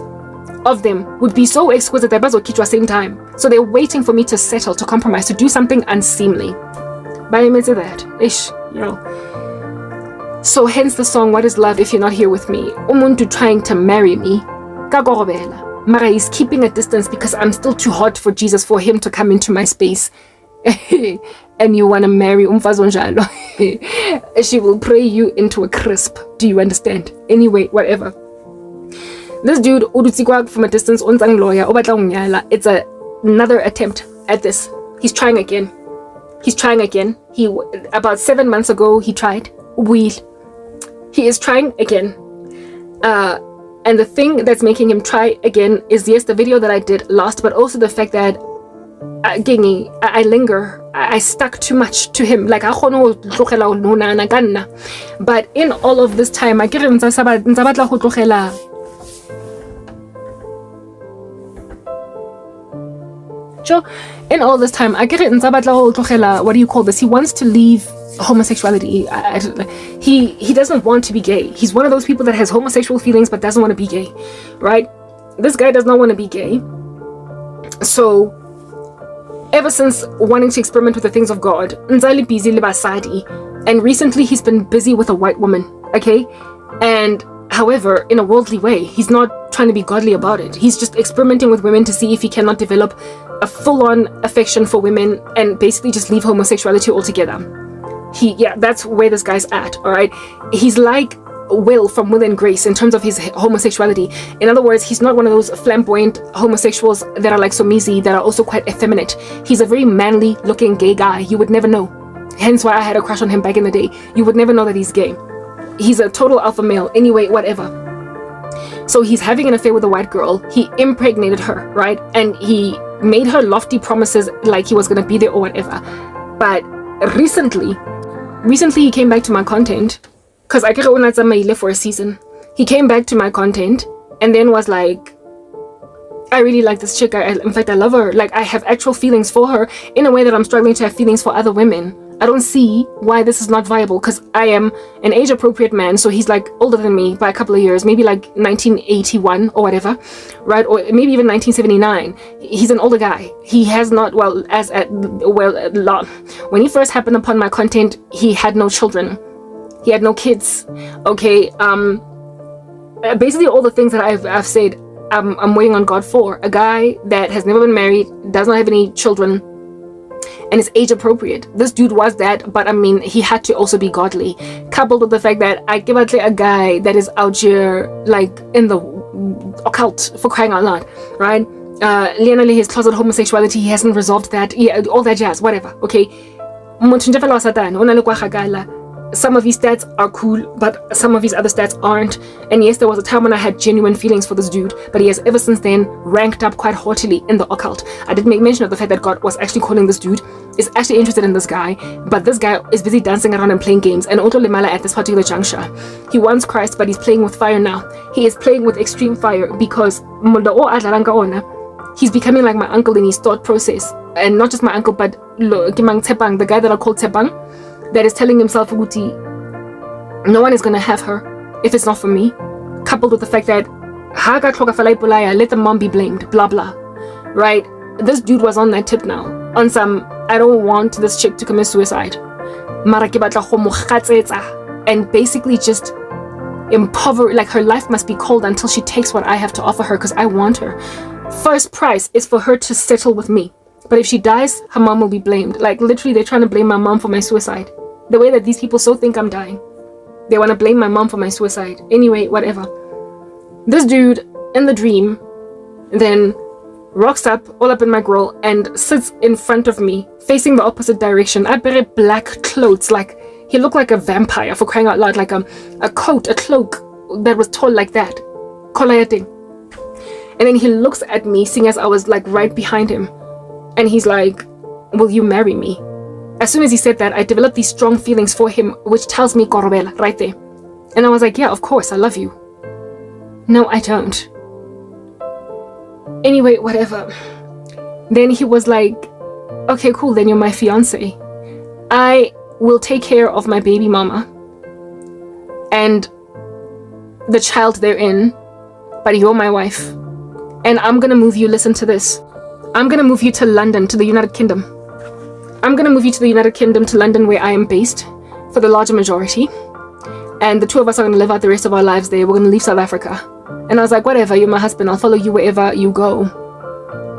of them would be so exquisite that at the same time. So they're waiting for me to settle, to compromise, to do something unseemly. But I may say that, So hence the song, What is Love If You're Not Here With Me? Umuntu trying to marry me. Mara is keeping a distance because I'm still too hot for Jesus, for him to come into my space. And you want to marry Umfazonjalo. She will pray you into a crisp. Do you understand? Anyway, whatever. This dude, Udutsigwag from a distance, it's another attempt at this. He's trying again. About 7 months ago, he tried. He is trying again, and the thing that's making him try again is, yes, the video that I did last, but also the fact that I linger, I stuck too much to him. Like, but in all of this time, I get him. in all this time, what do you call this? He wants to leave homosexuality. He doesn't want to be gay. He's one of those people that has homosexual feelings but doesn't want to be gay, right? This guy does not want to be gay. So ever since wanting to experiment with the things of God, and recently he's been busy with a white woman, okay? And however, in a worldly way, he's not trying to be godly about it. He's just experimenting with women to see if he cannot develop a full-on affection for women and basically just leave homosexuality altogether. That's where this guy's at, all right? He's like Will from Will and Grace in terms of his homosexuality. In other words, he's not one of those flamboyant homosexuals that are like Somizi, that are also quite effeminate. He's a very manly looking gay guy. You would never know. Hence why I had a crush on him back in the day. You would never know that he's gay. He's a total alpha male. Anyway, whatever. So he's having an affair with a white girl. He impregnated her, right? And he made her lofty promises like he was going to be there or whatever. But recently he came back to my content, because I could for a season. He came back to my content and then was like, I really like this chick. In fact, I love her. Like, I have actual feelings for her in a way that I'm struggling to have feelings for other women. I don't see why this is not viable, because I am an age-appropriate man, so he's like older than me by a couple of years, maybe like 1981 or whatever, right? Or maybe even 1979. He's an older guy. He has not, when he first happened upon my content, he had no children. He had no kids. Okay, basically all the things that I've said, I'm waiting on God for. A guy that has never been married, does not have any children, and is age appropriate. This dude was that, but I mean, he had to also be godly, coupled with the fact that I give out a guy that is out here like in the occult, for crying out loud, right? Literally his closet homosexuality, he hasn't resolved that. Yeah, all that jazz, whatever. Okay, some of his stats are cool, but some of his other stats aren't. And yes, there was a time when I had genuine feelings for this dude, but he has ever since then ranked up quite haughtily in the occult. I did make mention of the fact that God was actually calling this dude, is actually interested in this guy, but this guy is busy dancing around and playing games. And Otto Limala at this particular juncture, he wants Christ, but he's playing with fire now. He is playing with extreme fire because he's becoming like my uncle in his thought process. And not just my uncle, but the guy that I call Tepang, that is telling himself, no one is going to have her if it's not for me. Coupled with the fact that, let the mom be blamed, blah, blah. Right? This dude was on that tip now. On some, I don't want this chick to commit suicide. And basically just impoverish, like her life must be cold until she takes what I have to offer her, because I want her. First price is for her to settle with me. But if she dies, her mom will be blamed. Like, literally, they're trying to blame my mom for my suicide. The way that these people so think I'm dying. They want to blame my mom for my suicide. Anyway, whatever. This dude, in the dream, then rocks up, all up in my grill, and sits in front of me, facing the opposite direction. I wear black clothes, like, he looked like a vampire, for crying out loud, like a cloak that was tall like that. Kolayating. And then he looks at me, seeing as I was, like, right behind him. And he's like, will you marry me? As soon as he said that, I developed these strong feelings for him, which tells me Korobela right there. And I was like, yeah, of course, I love you. No, I don't. Anyway, whatever. Then he was like, okay, cool, then you're my fiance. I will take care of my baby mama and the child therein, but you're my wife. And I'm gonna move you, listen to this. I'm gonna move you to London, to the United Kingdom. I'm gonna move you to the United Kingdom, to London, where I am based for the larger majority. And the two of us are gonna live out the rest of our lives there. We're gonna leave South Africa. And I was like, whatever, you're my husband. I'll follow you wherever you go.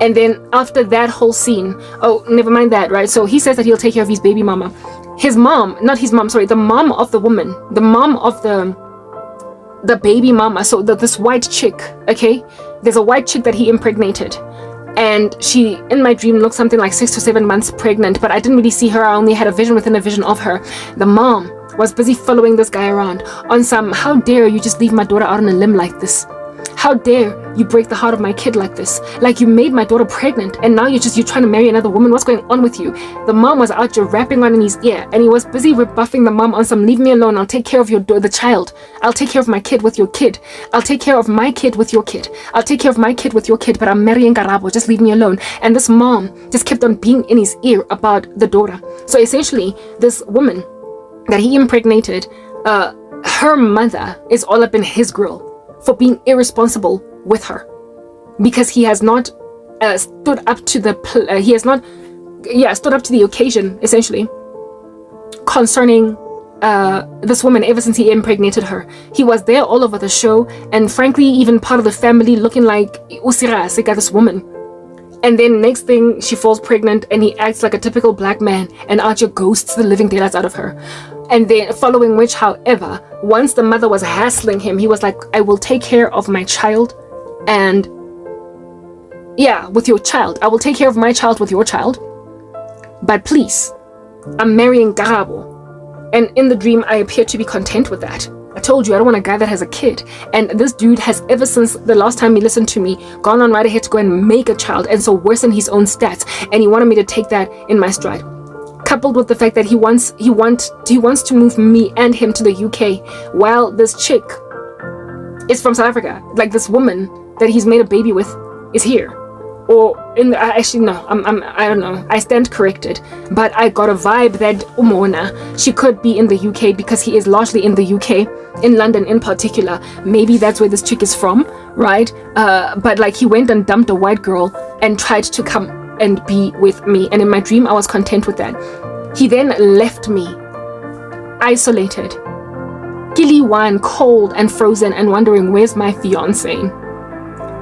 And then after that whole scene, oh, never mind that, right? So he says that he'll take care of his baby mama. His mom, not his mom, sorry, the mom of the woman, the mom of the baby mama. So this white chick, okay? There's a white chick that he impregnated. And she, in my dream, looked something like 6 to 7 months pregnant, but I didn't really see her. I only had a vision within a vision of her. The mom was busy following this guy around on some, how dare you just leave my daughter out on a limb like this? How dare you break the heart of my kid like this? Like, you made my daughter pregnant, and now you're trying to marry another woman. What's going on with you? The mom was out here rapping on in his ear, and he was busy rebuffing the mom on some, leave me alone, I'll take care of the child. I'll take care of my kid with your kid. I'll take care of my kid with your kid. I'll take care of my kid with your kid, but I'm marrying Karabo, just leave me alone. And this mom just kept on being in his ear about the daughter. So essentially, this woman that he impregnated, her mother is all up in his grill for being irresponsible with her, because he has not stood up to the occasion, essentially, concerning this woman ever since he impregnated her. He was there all over the show, and frankly, even part of the family, looking like Usirase got this woman. And then next thing, she falls pregnant, and he acts like a typical black man and Archer ghosts the living daylights out of her. And then following which, however, once the mother was hassling him, he was like, I will take care of my child, and with your child. I will take care of my child with your child. But please, I'm marrying Karabo. And in the dream, I appear to be content with that. I told you, I don't want a guy that has a kid. And this dude has, ever since the last time he listened to me, gone on right ahead to go and make a child, and so worsen his own stats. And he wanted me to take that in my stride. Coupled with the fact that he wants to move me and him to the UK, while this chick is from South Africa. Like, this woman that he's made a baby with is here. Or actually no, I don't know. I stand corrected, but I got a vibe that Umona, she could be in the UK, because he is largely in the UK, in London in particular. Maybe that's where this chick is from, right? But like, he went and dumped a white girl and tried to come and be with me, and in my dream I was content with that. He then left me isolated, Kiliwan, cold and frozen, and wondering, where's my fiance?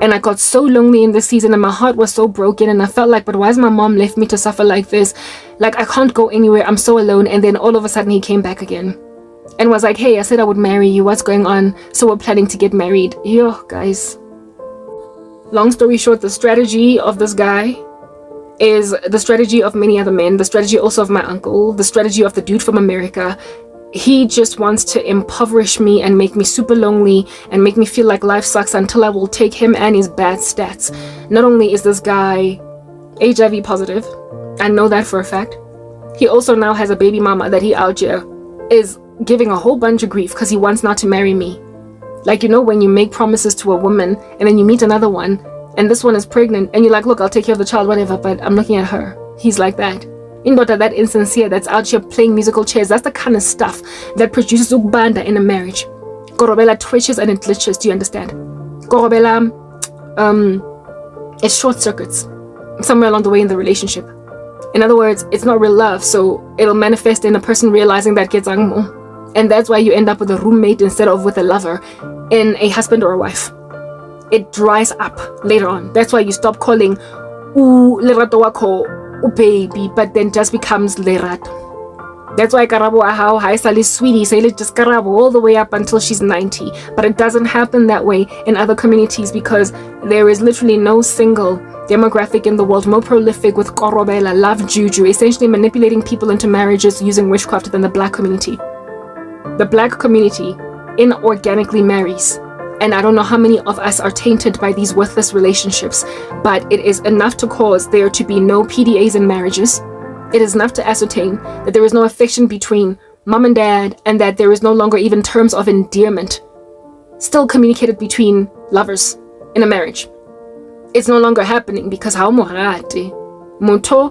And I got so lonely in this season, and my heart was so broken, and I felt like, but why has my mom left me to suffer like this? Like, I can't go anywhere, I'm so alone. And then all of a sudden he came back again and was like, hey, I said I would marry you, what's going on? So we're planning to get married. Yo, guys, long story short, the strategy of this guy is the strategy of many other men, the strategy also of my uncle, the strategy of the dude from America. He just wants to impoverish me and make me super lonely and make me feel like life sucks until I will take him and his bad stats. Not only is this guy HIV positive, I know that for a fact, he also now has a baby mama that he out here is giving a whole bunch of grief because he wants not to marry me. Like, you know, when you make promises to a woman and then you meet another one and this one is pregnant and you're like, look, I'll take care of the child, whatever, but I'm looking at her. He's like that. Indota, that insincere, that's out here playing musical chairs. That's the kind of stuff that produces ukubanda in a marriage. Korobela twitches and it glitches, do you understand? Korobela, it short circuits somewhere along the way in the relationship. In other words, it's not real love, so it'll manifest in a person realizing that gets angmo. And that's why you end up with a roommate instead of with a lover, in a husband or a wife. It dries up later on. That's why you stop calling lerato wako baby, but then just becomes lerato. That's why Karabo ahao haisali sweetie, say just Karabo all the way up until she's 90. But it doesn't happen that way in other communities because there is literally no single demographic in the world more prolific with korobela, love juju, essentially manipulating people into marriages using witchcraft than the black community. The black community inorganically marries. And I don't know how many of us are tainted by these worthless relationships, but it is enough to cause there to be no PDAs in marriages. It is enough to ascertain that there is no affection between mom and dad, and that there is no longer even terms of endearment still communicated between lovers in a marriage. It's no longer happening because how morate moto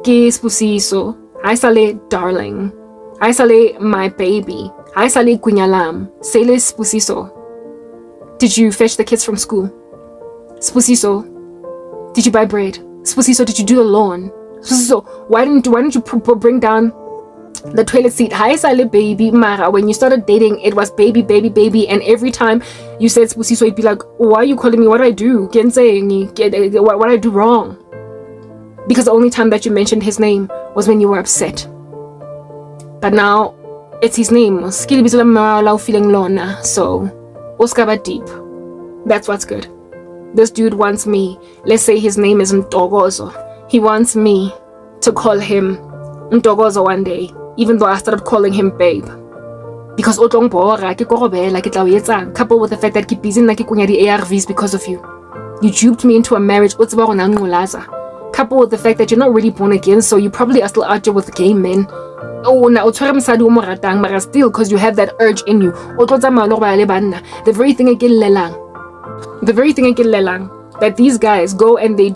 ke spusiso, I sale darling, I sale my baby, I sale kunyalam, sale spusiso. Did you fetch the kids from school? Spusiso, did you buy bread? Spusiso, did you do the lawn? Spusiso, why didn't you bring down the toilet seat? Hi, sale baby, Mara. When you started dating, it was baby, baby, baby, and every time you said Spusiso, you'd be like, why are you calling me? What did I do? What did I do wrong? Because the only time that you mentioned his name was when you were upset. But now it's his name. So Oskaba deep. That's what's good. This dude wants me. Let's say his name is Ntogozo. He wants me to call him Ntogozo one day, even though I started calling him babe. because o tlong bora ke korobela ke tla o etsang, coupled with the fact that ke busy nna ke kunya di ARVs because of you. You duped me into a marriage o tseba gore na ngolaza, coupled with the fact that you're not really born again, so you probably are still out there with gay men. Oh, na o tshwere mosadi o mo ratang mara still because you have that urge in you o tlo tsamaya le go ba le banna, the very thing e ke llelang that these guys go and they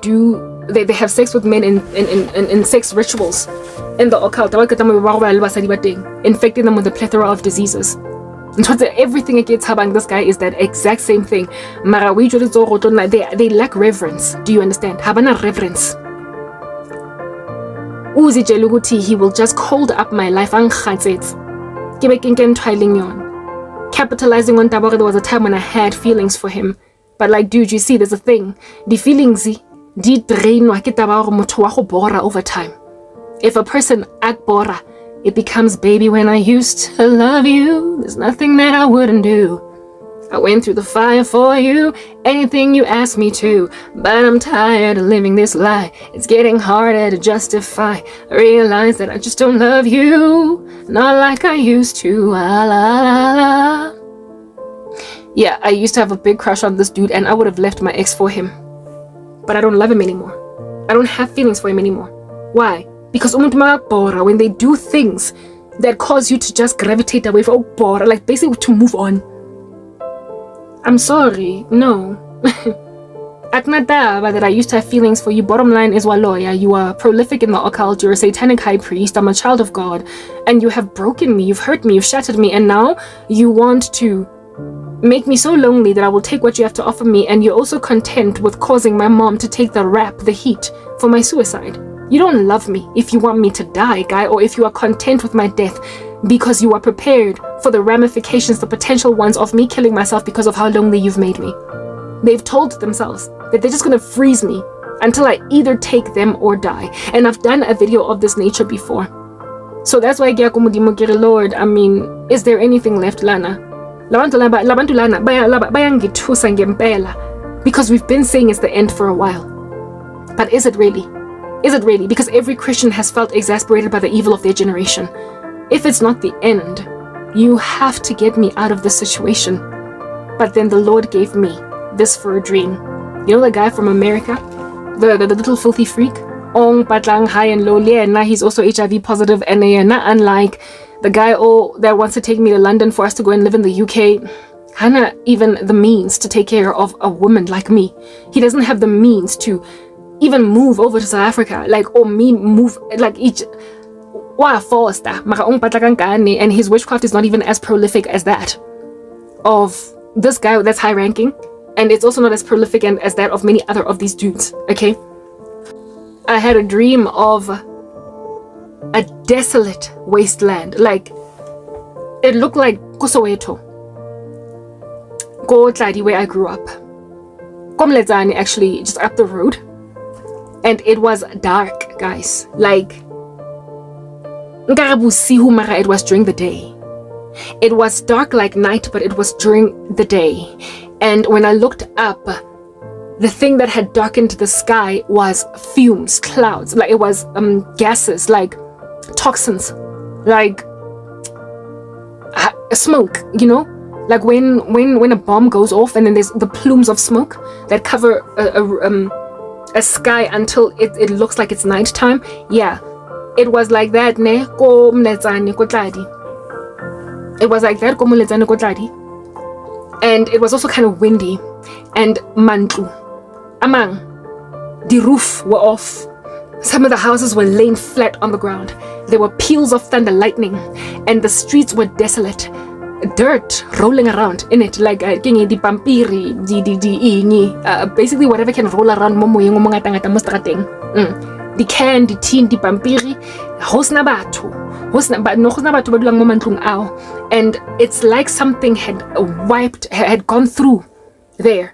have sex with men in sex rituals in the occult, infecting them with a plethora of diseases. And so everything against Habang, this guy is that exact same thing. They lack reverence. Do you understand? Habana reverence. Uzi Jeluguti, he will just hold up my life. Capitalizing on Tabore, there was a time when I had feelings for him. But like, dude, you see, there's a thing. The feelings, di drain over time. If a person act bora, it becomes baby when I used to love you. There's nothing that I wouldn't do. I went through the fire for you, anything you asked me to. But I'm tired of living this lie. It's getting harder to justify. I realize that I just don't love you, not like I used to. La, la, la, la. Yeah, I used to have a big crush on this dude and I would have left my ex for him. But I don't love him anymore. I don't have feelings for him anymore. Why? Because when they do things that cause you to just gravitate away from like basically to move on. I'm sorry, no. Aknata, that I used to have feelings for you. Bottom line is, Waloya, you are prolific in the occult, you're a satanic high priest, I'm a child of God, and you have broken me, you've hurt me, you've shattered me, and now you want to make me so lonely that I will take what you have to offer me, and you're also content with causing my mom to take the heat for my suicide. You don't love me if you want me to die, guy, or if you are content with my death because you are prepared for the ramifications, the potential ones of me killing myself because of how lonely you've made me. They've told themselves that they're just gonna freeze me until I either take them or die. And I've done a video of this nature before. So that's why, Lord, I mean, is there anything left, Lana? Because we've been saying it's the end for a while. But is it really? Is it really? Because every Christian has felt exasperated by the evil of their generation. If it's not the end, you have to get me out of this situation. But then the Lord gave me this for a dream. You know the guy from America? The little filthy freak? Ong patlang high and low, and he's also HIV positive, and not unlike the guy that wants to take me to London for us to go and live in the UK. Hana even the means to take care of a woman like me. He doesn't have the means to even move over to South Africa, or me move each. And his witchcraft is not even as prolific as that of this guy that's high ranking, and it's also not as prolific as that of many other of these dudes. Okay, I had a dream of a desolate wasteland, it looked like Soweto, where I grew up. Komlezane, actually, just up the road. And it was dark, guys. It was during the day. It was dark like night, but it was during the day. And when I looked up, the thing that had darkened the sky was fumes, clouds. It was gases, toxins, smoke, when a bomb goes off and then there's the plumes of smoke that cover a sky until it looks like it's nighttime. Yeah, it was like that. It was like that. And it was also kind of windy. And mantlu, amang, the roof were off. Some of the houses were laying flat on the ground. There were peals of thunder, lightning, and the streets were desolate. Dirt rolling around in it, basically whatever can roll around the can, the tin, the pampiri, and it's like something had gone through there,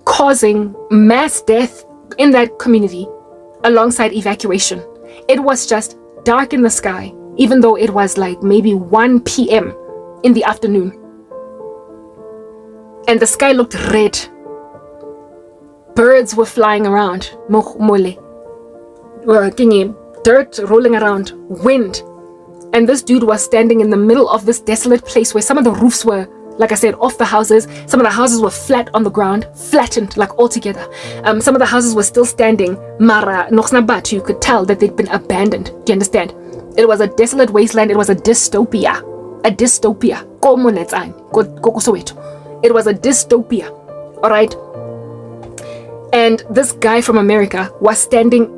causing mass death in that community alongside evacuation. It was just dark in the sky, even though it was maybe 1 p.m. in the afternoon, and the sky looked red. Birds were flying around, dirt rolling around, wind, And this dude was standing in the middle of this desolate place where some of the roofs were, like I said, off the houses. Some of the houses were flat on the ground, flattened like altogether. Some of the houses were still standing. Mara, you could tell that they'd been abandoned. Do you understand? It was a desolate wasteland. It was a dystopia. A dystopia. It was a dystopia. All right. And this guy from America was standing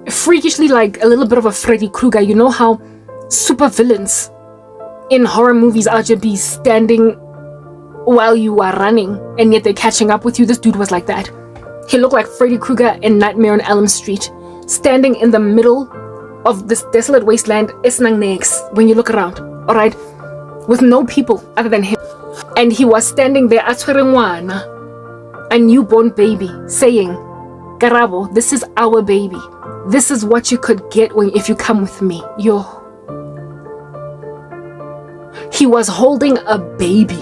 freakishly like a little bit of a Freddy Krueger. You know how super villains in horror movies are just be standing while you are running and yet they're catching up with you? This dude was like that. He looked like Freddy Krueger in Nightmare on Elm Street, standing in the middle of this desolate wasteland. It's next when you look around, all right, with no people other than him. And he was standing there at Hlongwane, a newborn baby, saying, Karabo, this is our baby. This is what you could get if you come with me. He was holding a baby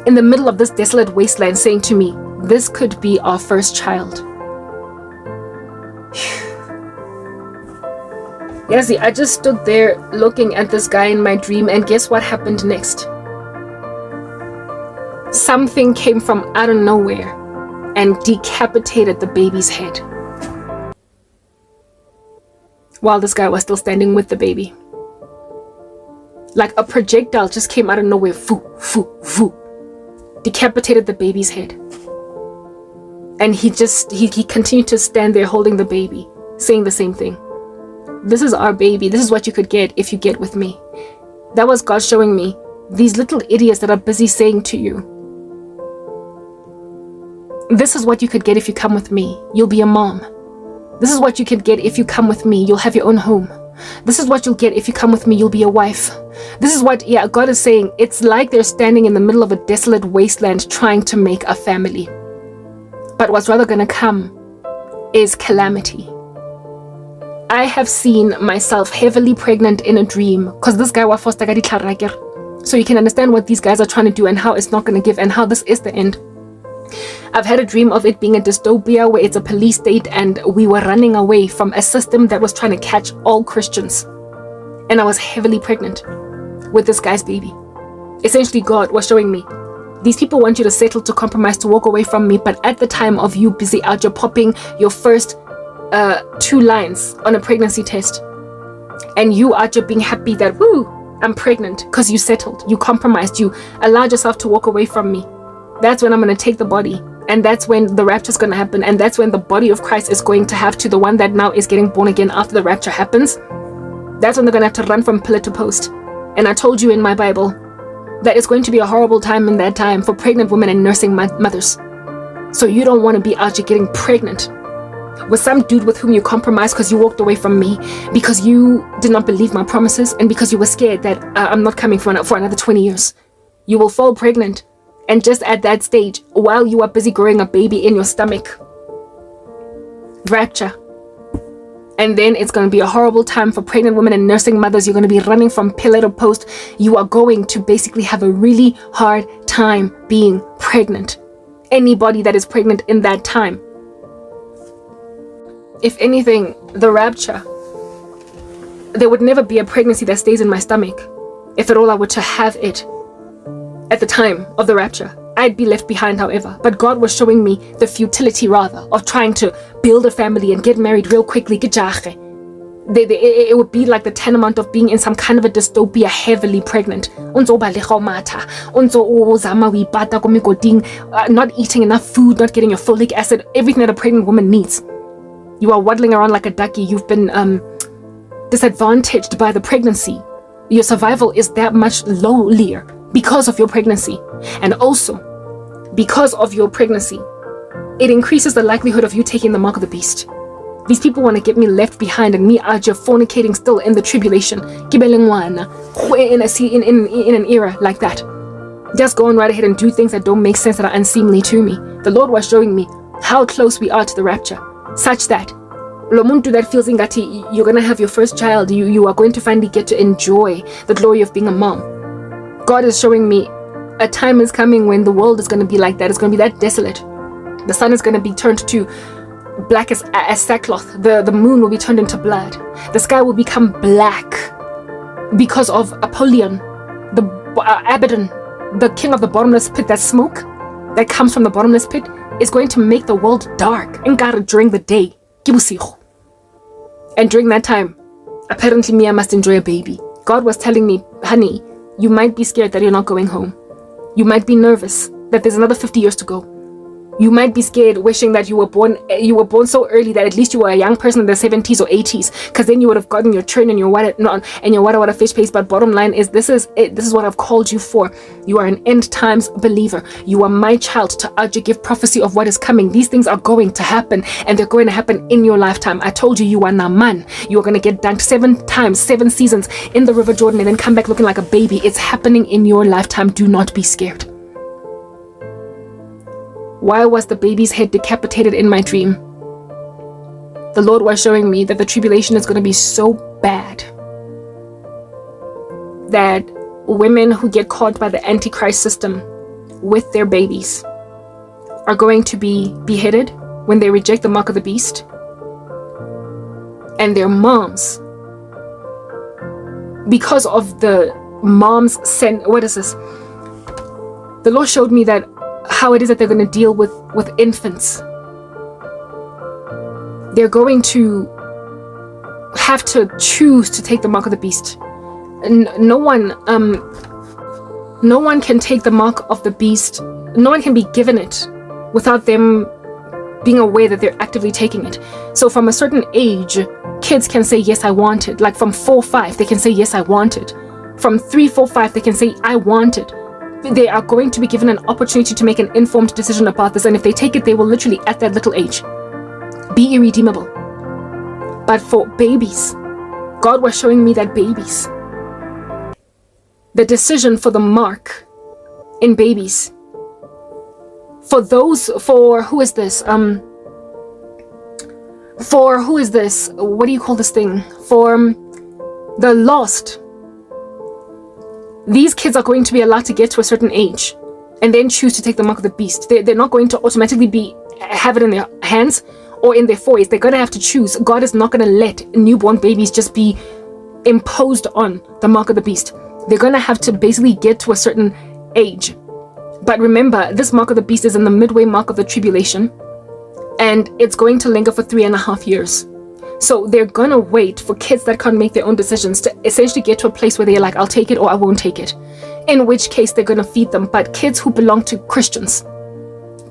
in the middle of this desolate wasteland, saying to me, this could be our first child. Yes, I just stood there looking at this guy in my dream, and guess what happened next? Something came from out of nowhere and decapitated the baby's head while this guy was still standing with the baby. Like a projectile just came out of nowhere, decapitated the baby's head. And he continued to stand there holding the baby, saying the same thing. This is our baby. This is what you could get if you get with me. That was God showing me these little idiots that are busy saying to you, this is what you could get if you come with me. You'll be a mom. This is what you could get if you come with me. You'll have your own home. This is what you'll get if you come with me. You'll be a wife. This is what, God is saying. It's like they're standing in the middle of a desolate wasteland trying to make a family. But what's rather going to come is calamity. I have seen myself heavily pregnant in a dream because this guy was forced to get. So you can understand what these guys are trying to do and how it's not going to give and how this is the end. I've had a dream of it being a dystopia where it's a police state and we were running away from a system that was trying to catch all Christians. And I was heavily pregnant with this guy's baby. Essentially, God was showing me, these people want you to settle, to compromise, to walk away from me. But at the time of you busy out, you're popping your first 2 lines on a pregnancy test. And you are just being happy that, I'm pregnant, because you settled, you compromised, you allowed yourself to walk away from me. That's when I'm going to take the body. And that's when the rapture is going to happen. And that's when the body of Christ is going to have to the one that now is getting born again after the rapture happens. That's when they're going to have to run from pillar to post. And I told you in my Bible that it's going to be a horrible time in that time for pregnant women and nursing mothers. So you don't want to be out here getting pregnant with some dude with whom you compromised because you walked away from me, because you did not believe my promises, and because you were scared that I'm not coming for another 20 years. You will fall pregnant. And just at that stage, while you are busy growing a baby in your stomach, rapture. And then it's going to be a horrible time for pregnant women and nursing mothers. You're going to be running from pillar to post. You are going to basically have a really hard time being pregnant. Anybody that is pregnant in that time. If anything, the rapture, there would never be a pregnancy that stays in my stomach. If at all I were to have it at the time of the rapture, I'd be left behind, however. But God was showing me the futility, rather, of trying to build a family and get married real quickly. It would be like the tantamount of being in some kind of a dystopia, heavily pregnant. Not eating enough food, not getting your folic acid, everything that a pregnant woman needs. You are waddling around like a ducky. You've been disadvantaged by the pregnancy. Your survival is that much lowlier because of your pregnancy. And also, because of your pregnancy, it increases the likelihood of you taking the mark of the beast. These people want to get me left behind and me out here fornicating still in the tribulation. In an era like that. Just going right ahead and do things that don't make sense, that are unseemly to me. The Lord was showing me how close we are to the rapture. Such that Lomuntu that feels ingati you're going to have your first child, you are going to finally get to enjoy the glory of being a mom. God is showing me a time is coming when the world is going to be like that. It's going to be that desolate. The sun is going to be turned to black as sackcloth. The moon will be turned into blood. The sky will become black. because of Apollyon, the Abaddon, the king of the bottomless pit. That smoke that comes from the bottomless pit is going to make the world dark and God during the day. And during that time, apparently me, I must enjoy a baby. God was telling me, honey, you might be scared that you're not going home. You might be nervous that there's another 50 years to go. You might be scared, wishing that you were born so early that at least you were a young person in the 70s or 80s, because then you would have gotten your turn and your wada fish paste. But bottom line is, this is it. This is what I've called you for. You are an end times believer. You are my child to urge you, give prophecy of what is coming. These things are going to happen, and they're going to happen in your lifetime. I told you, you are Naaman. You are going to get dunked 7 times, 7 seasons in the River Jordan, and then come back looking like a baby. It's happening in your lifetime. Do not be scared. Why was the baby's head decapitated in my dream? The Lord was showing me that the tribulation is going to be so bad that women who get caught by the Antichrist system with their babies are going to be beheaded when they reject the mark of the beast. And their moms, because of the moms what is this? The Lord showed me that how it is that they're going to deal with infants. They're going to have to choose to take the mark of the beast. No one can take the mark of the beast. No one can be given it without them being aware that they're actively taking it. So from a certain age, kids can say, yes, I want it. Like from 4, 5, they can say, yes, I want it. From 3, 4, 5, they can say, I want it. They are going to be given an opportunity to make an informed decision about this, and if they take it, they will literally at that little age be irredeemable. But for babies, God was showing me that babies, the decision for the mark in babies, for who is this, what do you call this thing, for the lost. These kids are going to be allowed to get to a certain age and then choose to take the mark of the beast. They're not going to automatically have it in their hands or in their foreheads. They're going to have to choose. God is not going to let newborn babies just be imposed on the mark of the beast. They're going to have to basically get to a certain age. But remember, this mark of the beast is in the midway mark of the tribulation, and it's going to linger for 3.5 years. So they're gonna wait for kids that can't make their own decisions to essentially get to a place where they're like, I'll take it or I won't take it. In which case they're gonna feed them. But kids who belong to Christians,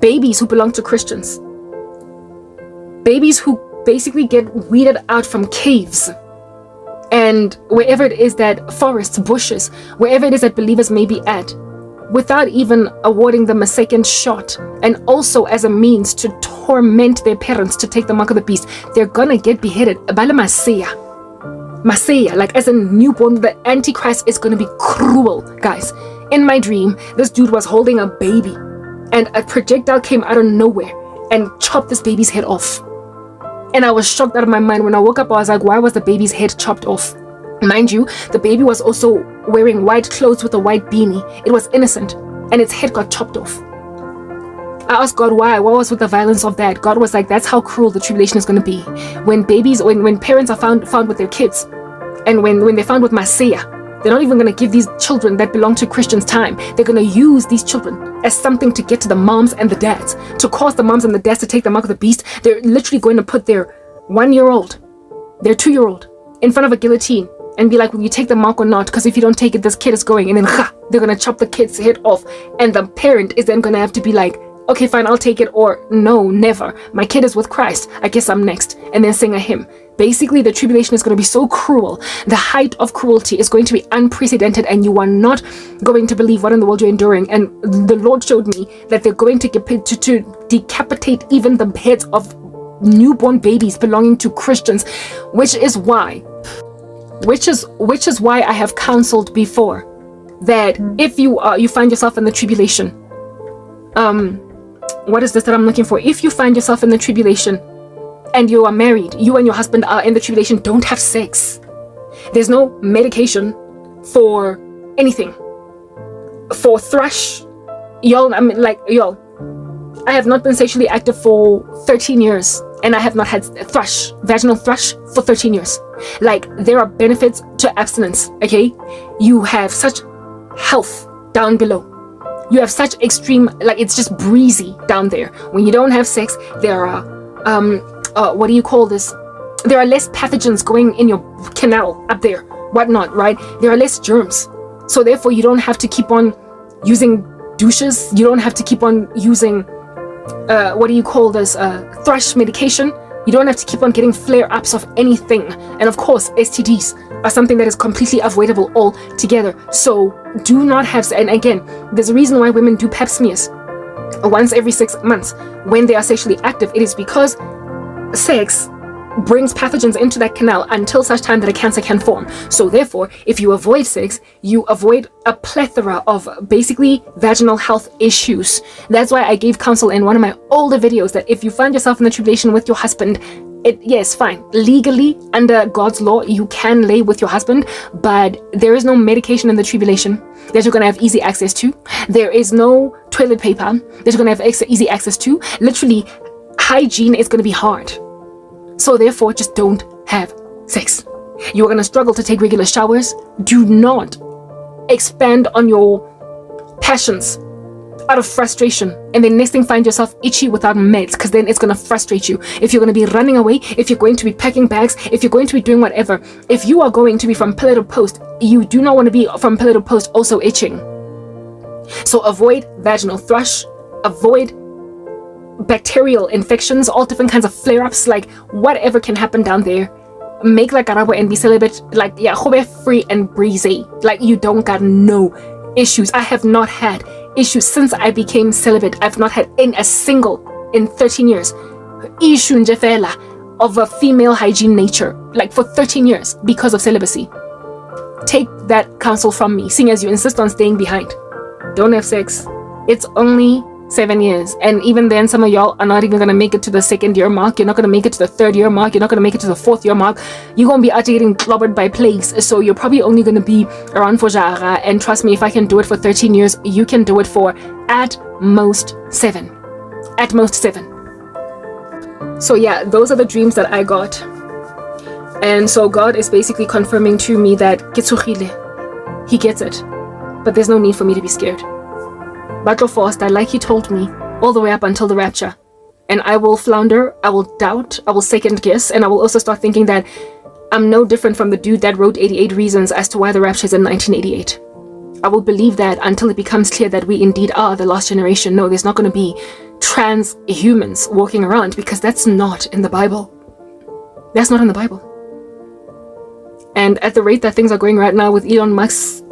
babies who belong to Christians, babies who basically get weeded out from caves and wherever it is that forests, bushes, wherever it is that believers may be at, without even awarding them a second shot, and also as a means to torment their parents to take the mark of the beast, they're gonna get beheaded. Maseya, like as a newborn. The Antichrist is gonna be cruel, guys. In my dream, this dude was holding a baby, and a projectile came out of nowhere and chopped this baby's head off. And I was shocked out of my mind. When I woke up, I was like, why was the baby's head chopped off? Mind you, the baby was also wearing white clothes with a white beanie. It was innocent, and its head got chopped off. I asked God why. What was with the violence of that? God was like, that's how cruel the tribulation is going to be. When parents are found with their kids, and when they're found with Maseya, they're not even going to give these children that belong to Christians time. They're going to use these children as something to get to the moms and the dads, to cause the moms and the dads to take the mark of the beast. They're literally going to put their 1-year-old, their 2-year-old in front of a guillotine and be like, will you take the mark or not? Because if you don't take it, this kid is going. And then they're going to chop the kid's head off. And the parent is then going to have to be like, okay, fine, I'll take it. Or no, never. My kid is with Christ. I guess I'm next. And then sing a hymn. Basically, the tribulation is going to be so cruel. The height of cruelty is going to be unprecedented. And you are not going to believe what in the world you're enduring. And the Lord showed me that they're going to decapitate even the heads of newborn babies belonging to Christians, which is why I have counseled before that if you find yourself in the tribulation, what is this that I'm looking for? If you find yourself in the tribulation and you are married, you and your husband are in the tribulation, don't have sex. There's no medication for anything. For thrush, y'all, I have not been sexually active for 13 years. and I have not had vaginal thrush for 13 years. Like, there are benefits to abstinence, okay? You have such health down below. You have such extreme, like, it's just breezy down there. When you don't have sex, there are, what do you call this? There are less pathogens going in your canal up there, whatnot, right? There are less germs. So therefore, you don't have to keep on using douches. You don't have to keep on using, what do you call this? Thrush medication. You don't have to keep on getting flare-ups of anything. And of course, STDs are something that is completely avoidable altogether. So do not have, and again, there's a reason why women do pap smears once every 6 months when they are sexually active. It is because sex brings pathogens into that canal until such time that a cancer can form. So therefore, if you avoid sex, you avoid a plethora of basically vaginal health issues. That's why I gave counsel in one of my older videos that if you find yourself in the tribulation with your husband, yes, fine. Legally, under God's law, you can lay with your husband, but there is no medication in the tribulation that you're going to have easy access to. There is no toilet paper that you're going to have easy access to. Literally, hygiene is going to be hard. So therefore, just don't have sex. You're going to struggle to take regular showers. Do not expand on your passions out of frustration. And then next thing, find yourself itchy without meds, because then it's going to frustrate you. If you're going to be running away, if you're going to be packing bags, if you're going to be doing whatever, if you are going to be from pillar to post, you do not want to be from pillar to post also itching. So avoid vaginal thrush, avoid bacterial infections, all different kinds of flare-ups, like whatever can happen down there. Make like Karabo and be celibate, like, yeah, free and breezy. Like, you don't got no issues. I have not had issues since I became celibate. I've not had in 13 years issue of a female hygiene nature, like for 13 years because of celibacy. Take that counsel from me, seeing as you insist on staying behind. Don't have sex. It's only 7 years, and even then some of y'all are not even going to make it to the 2nd year mark. You're not going to make it to the 3rd year mark. You're not going to make it to the 4th year mark. You're going to be out getting clobbered by plagues. So you're probably only going to be around for jara, and trust me, if I can do it for 13 years, you can do it for at most 7. At most 7. So yeah, those are the dreams that I got. And so God is basically confirming to me that He gets it, but there's no need for me to be scared. Battle Foster, like He told me, all the way up until the rapture. And I will flounder, I will doubt, I will second guess, and I will also start thinking that I'm no different from the dude that wrote 88 Reasons as to why the rapture is in 1988. I will believe that until it becomes clear that we indeed are the last generation. No, there's not going to be transhumans walking around, because that's not in the Bible. That's not in the Bible. And at the rate that things are going right now with Elon Musk's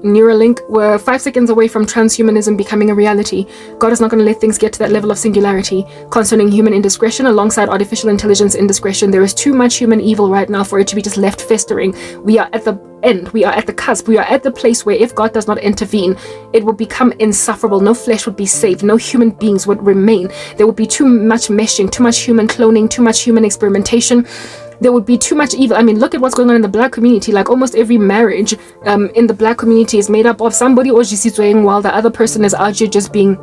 Neuralink, we're 5 seconds away from transhumanism becoming a reality. God is not going to let things get to that level of singularity. Concerning human indiscretion alongside artificial intelligence indiscretion, there is too much human evil right now for it to be just left festering. We are at the end. We are at the cusp. We are at the place where if God does not intervene, it will become insufferable. No flesh would be saved. No human beings would remain. There would be too much meshing, too much human cloning, too much human experimentation. There would be too much evil. I mean, look at what's going on in the black community. Like, almost every marriage in the black community is made up of somebody ojisitsweng, while the other person is out here just being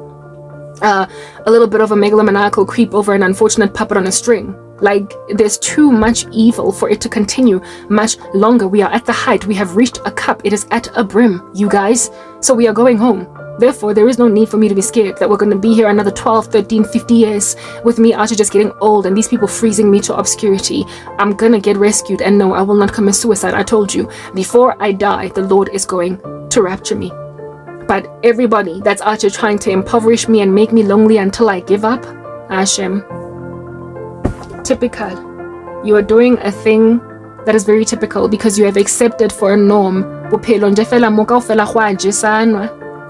a little bit of a megalomaniacal creep over an unfortunate puppet on a string. Like, there's too much evil for it to continue much longer. We are at the height. We have reached a cup. It is at a brim, you guys. So we are going home. Therefore, there is no need for me to be scared that we're going to be here another 12, 13, 50 years with me out here just getting old and these people freezing me to obscurity. I'm going to get rescued, and no, I will not commit suicide. I told you, before I die, the Lord is going to rapture me. But everybody that's out here trying to impoverish me and make me lonely until I give up, Hashem. Typical. You are doing a thing that is very typical because you have accepted for a norm.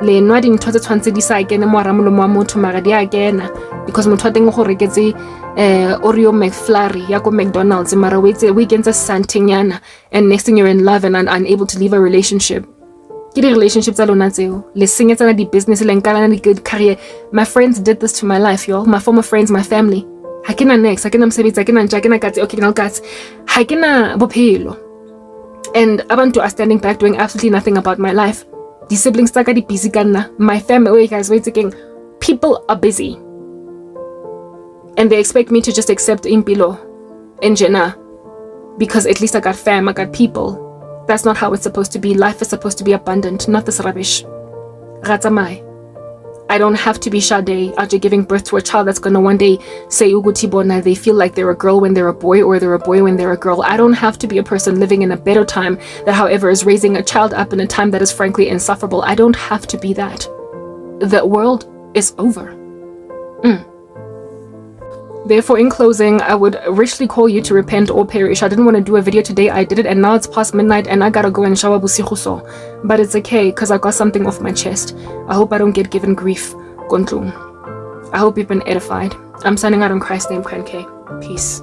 Le nwa dintho tse tshwantse di sa kene mo ramolomo wa motho mara di a kena because motho a teng go reketse Oreo McFlurry ya ko McDonald's mara we kentse santenyana, and next thing you're in love and unable to leave a relationship. Ke di relationships tsa lona tseo le senyetsana di business le nkana di good career. My friends did this to my life, y'all. My former friends, my family. Ha kena next, ha kena mosebetsi, ha kena ntja, ha kena katse, okay, ke na katse, ha kena bophelo. And abantu are standing back doing absolutely nothing about my life. The siblings taka di busy kana. My family, wait guys, wait again. People are busy. And they expect me to just accept impilo and jena because at least I got fam, I got people. That's not how it's supposed to be. Life is supposed to be abundant, not this rubbish. Ratamai. I don't have to be Sade after giving birth to a child that's gonna one day say Ugutibona, they feel like they're a girl when they're a boy, or they're a boy when they're a girl. I don't have to be a person living in a better time that, however, is raising a child up in a time that is frankly insufferable. I don't have to be that. The world is over. Therefore, in closing, I would richly call you to repent or perish. I didn't want to do a video today. I did it, and now it's past midnight, and I gotta go and shower busikhuso. But it's okay, because I got something off my chest. I hope I don't get given grief. Gondlung. I hope you've been edified. I'm signing out in Christ's name, Kranke. Peace.